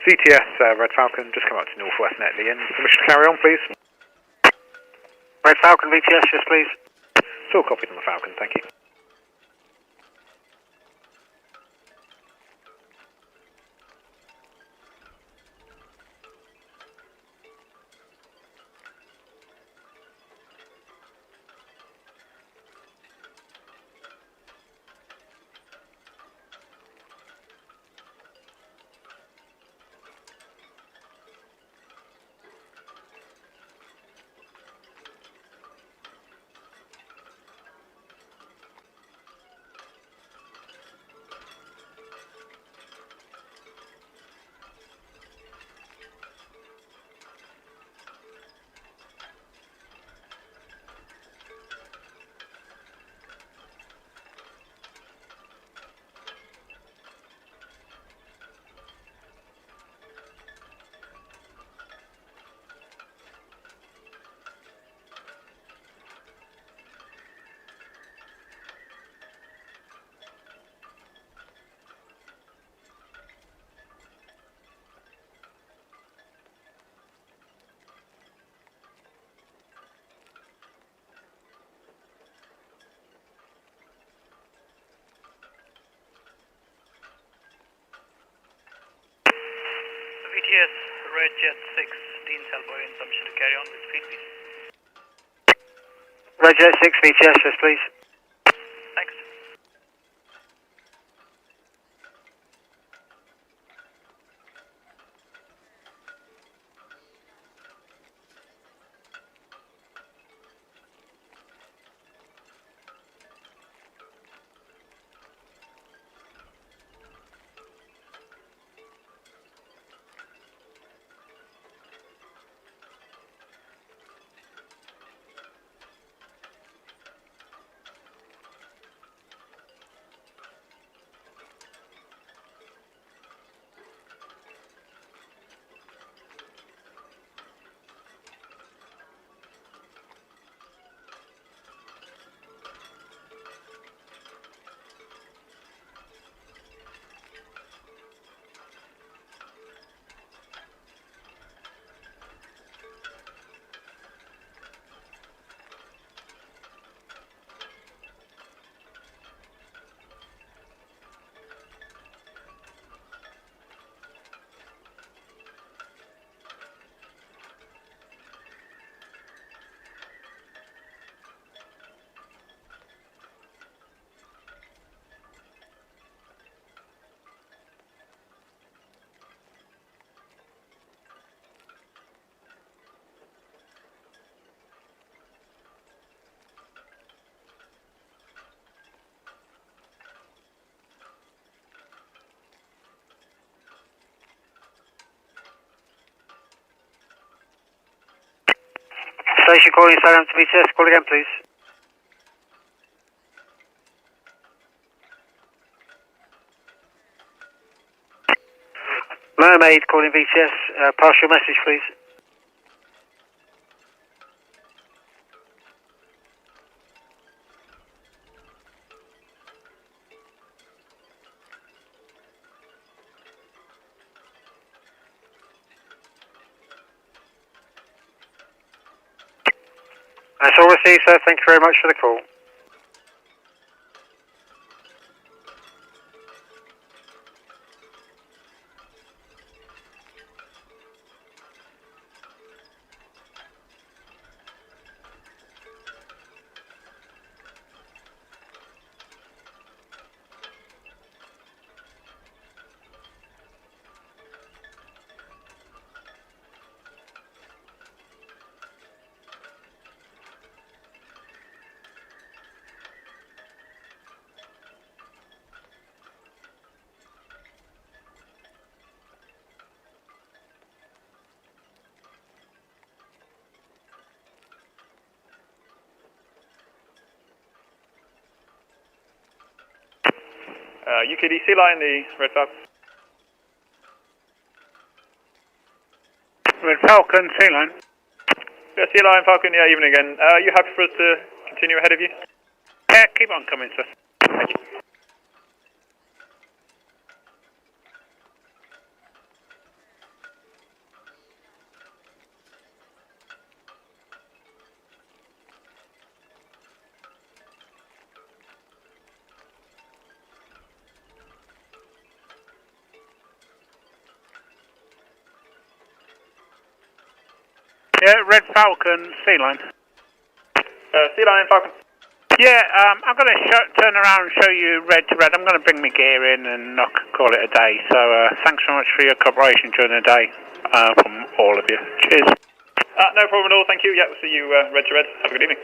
VTS, Red Falcon, just come up to Northwest Netley and permission to carry on, please. Red Falcon VTS, yes please. It's all copied on the Falcon, thank you. VTS, Red Jet 6, Dean Salboy, and permission to carry on with speed, please. Red Jet 6 VTS, yes please. Thanks. Station calling Southampton VTS, call again please. Mermaid calling VTS, pass your message please. That's all received, sir. Thank you very much for the call. UKD Sea Line, the Red Falcon. Red Falcon, Sea Line. Yeah, Sea Line, Falcon, yeah, evening again. Are you happy for us to continue ahead of you? Yeah, keep on coming, sir. Thank you. Yeah, Red Falcon, Sea Line. Sea Lion Falcon. Yeah, I'm going to turn around and show you red to red. I'm going to bring my gear in and not call it a day. So thanks so much for your cooperation during the day from all of you. Cheers. No problem at all, thank you. Yeah, we'll see you red to red. Have a good evening.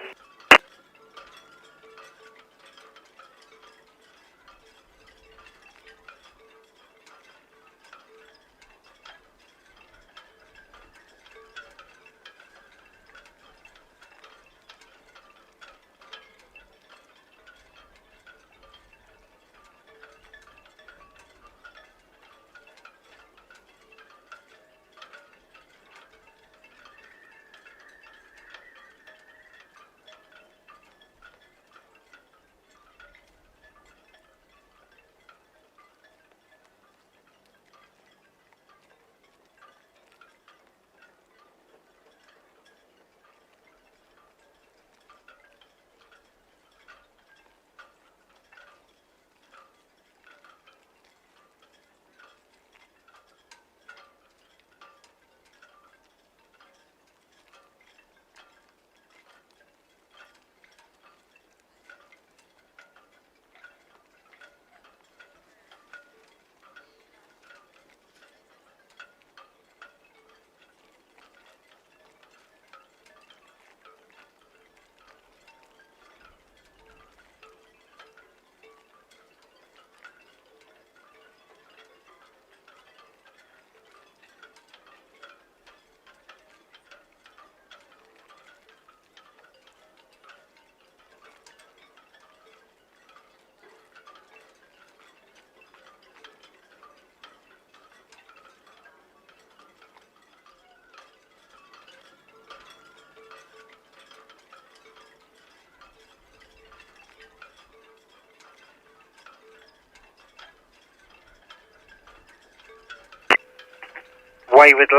Wayward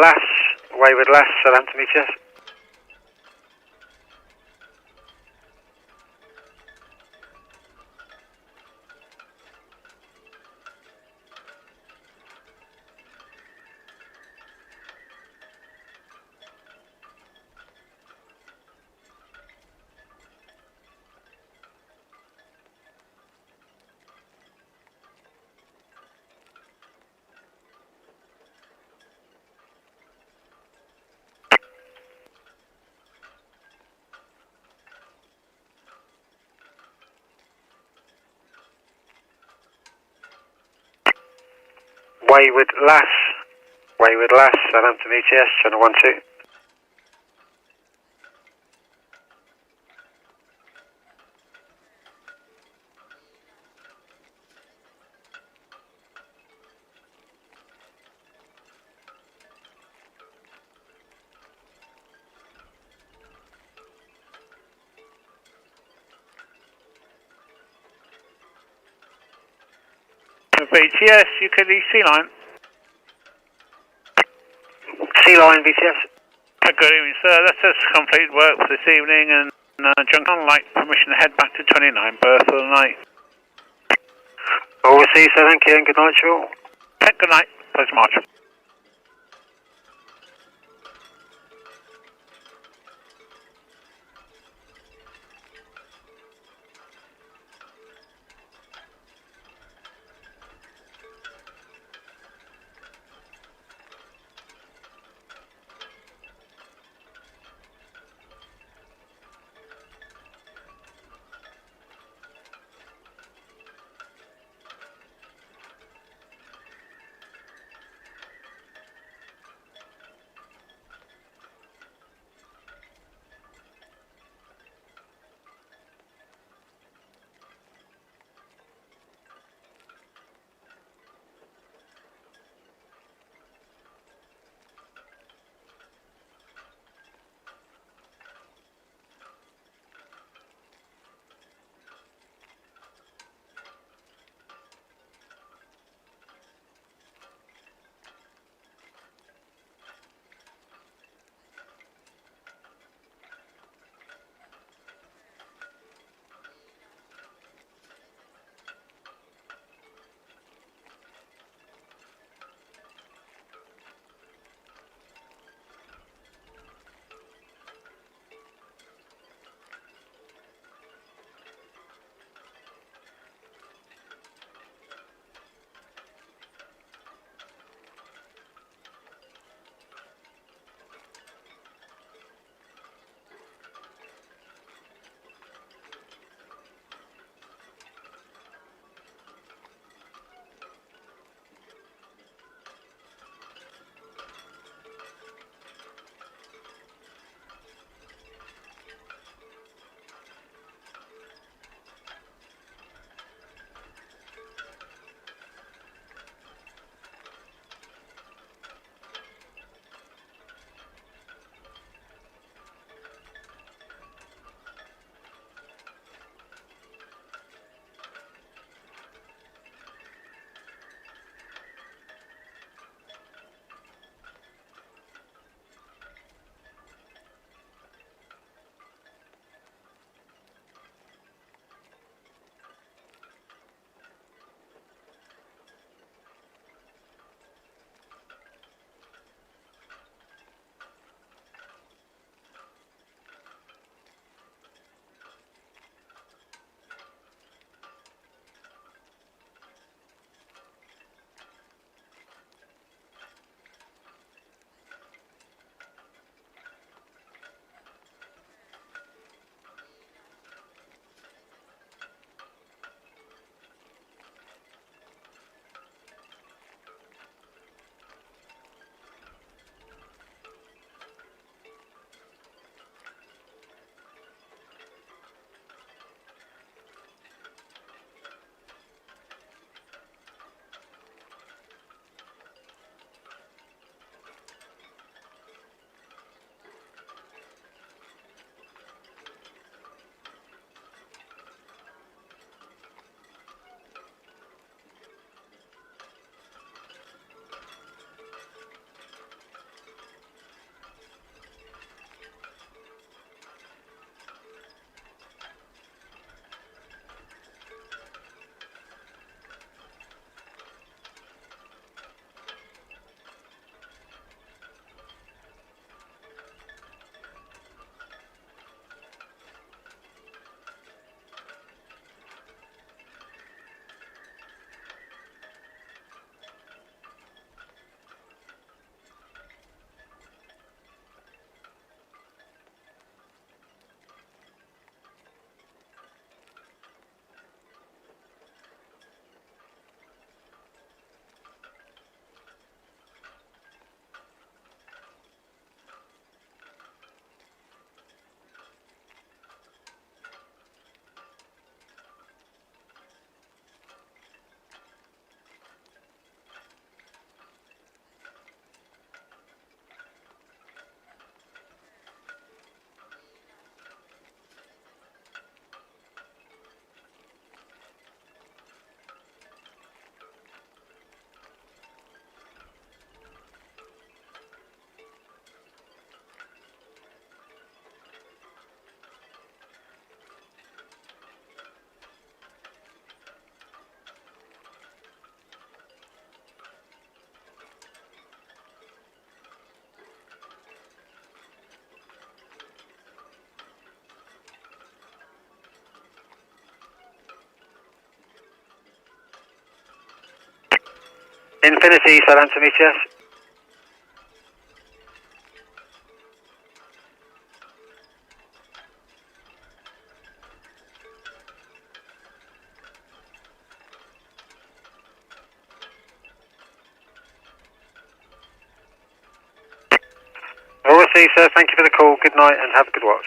Lass, Southampton VTS. Wayward Lass, Southampton VTS, channel 12. VTS, Euclid Sea Line. Sea Line VTS. Good evening, sir. That's us completed work for this evening and Junction Light permission to head back to 29 berth for the night. Overseas, so thank you and good night to you all. Good night. Pleasure march. Infinity, Southampton VTS. All received, sir. Thank you for the call. Good night and have a good watch.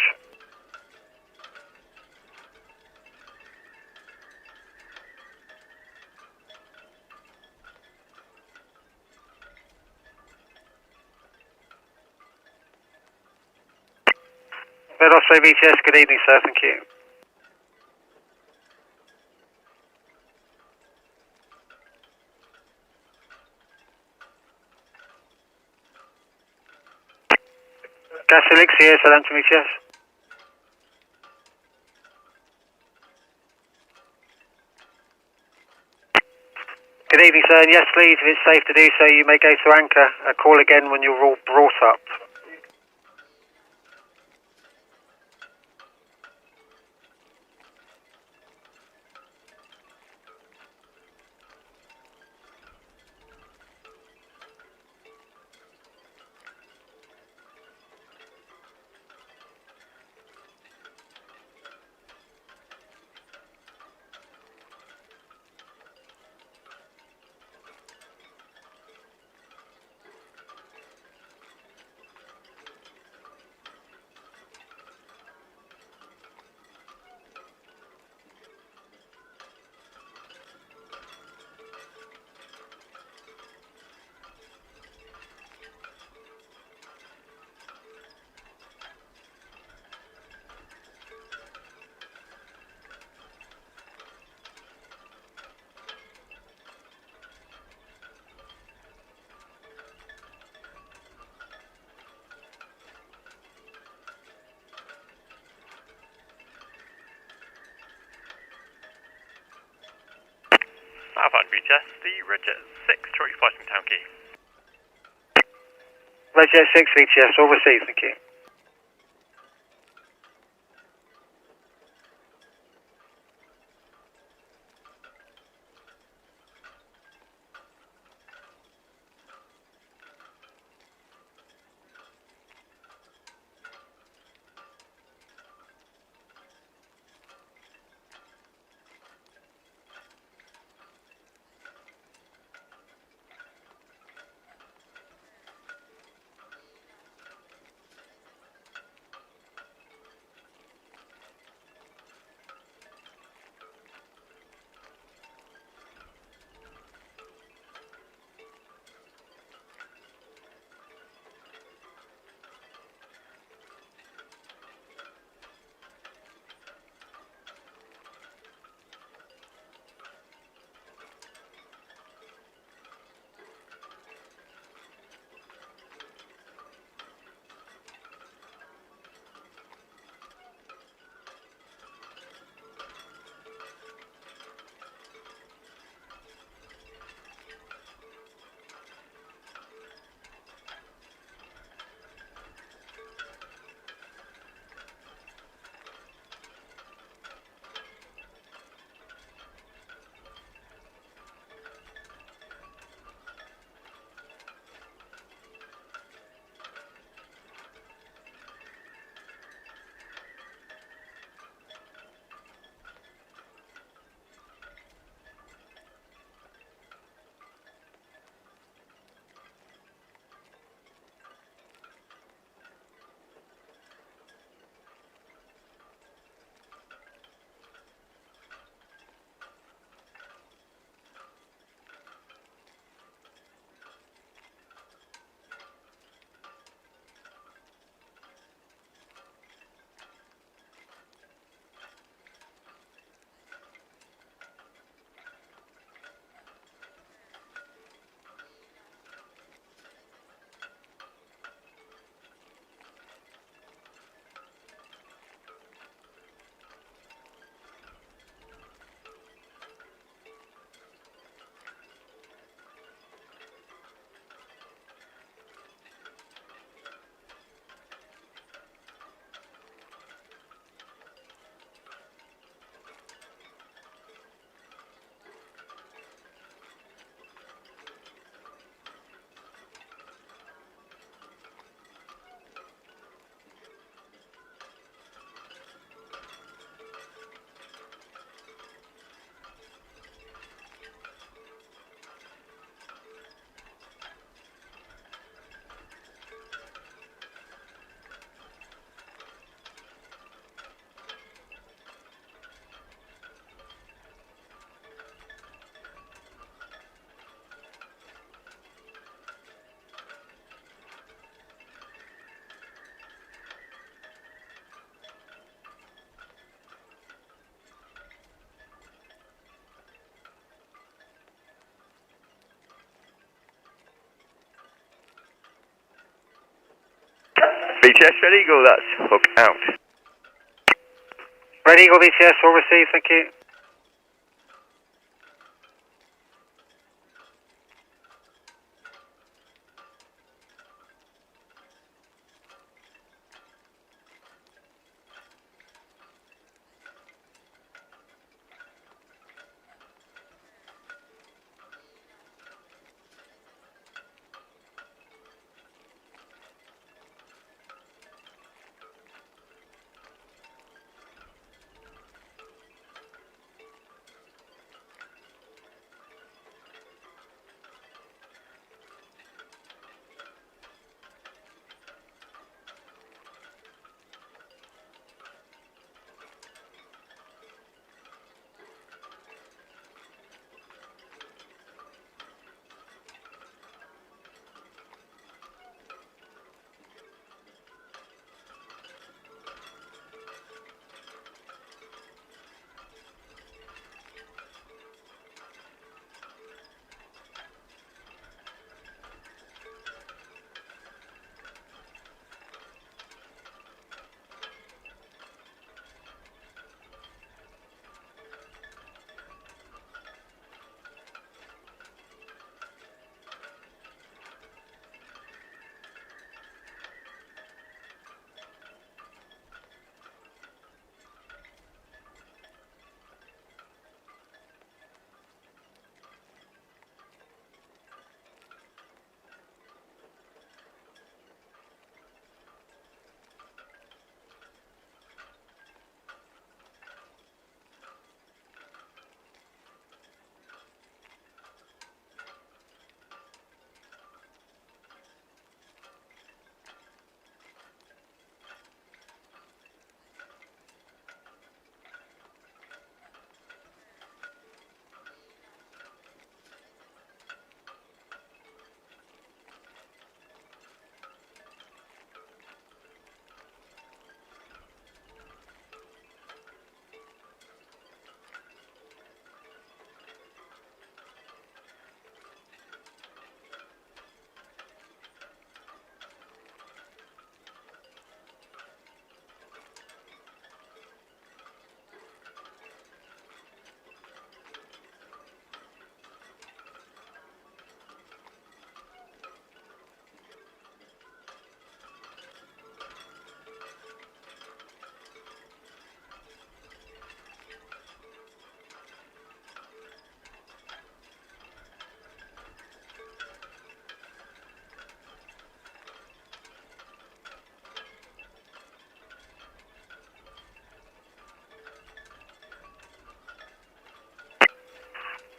Red Osprey VTS, good evening, sir. Thank you. Gas Elixir, Southampton VTS. Good evening, sir. And yes, please, if it's safe to do so, you may go to anchor. Call again when you're all brought up. Southbound VTS, the Red Jet 6, Troy fighting Town Quay. Red Jet 6 VTS, all received, thank you. VTS Red Eagle, that's hook out. Red Eagle VTS, all received, thank you.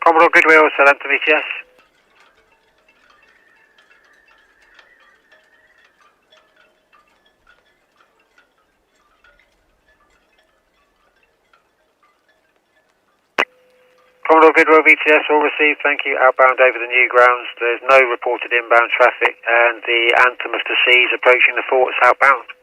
Commodore Goodwill, Southampton VTS. Commodore Goodwill VTS, all received, thank you. Outbound over the new grounds. There's no reported inbound traffic, and the Anthem of the Seas approaching the forts outbound.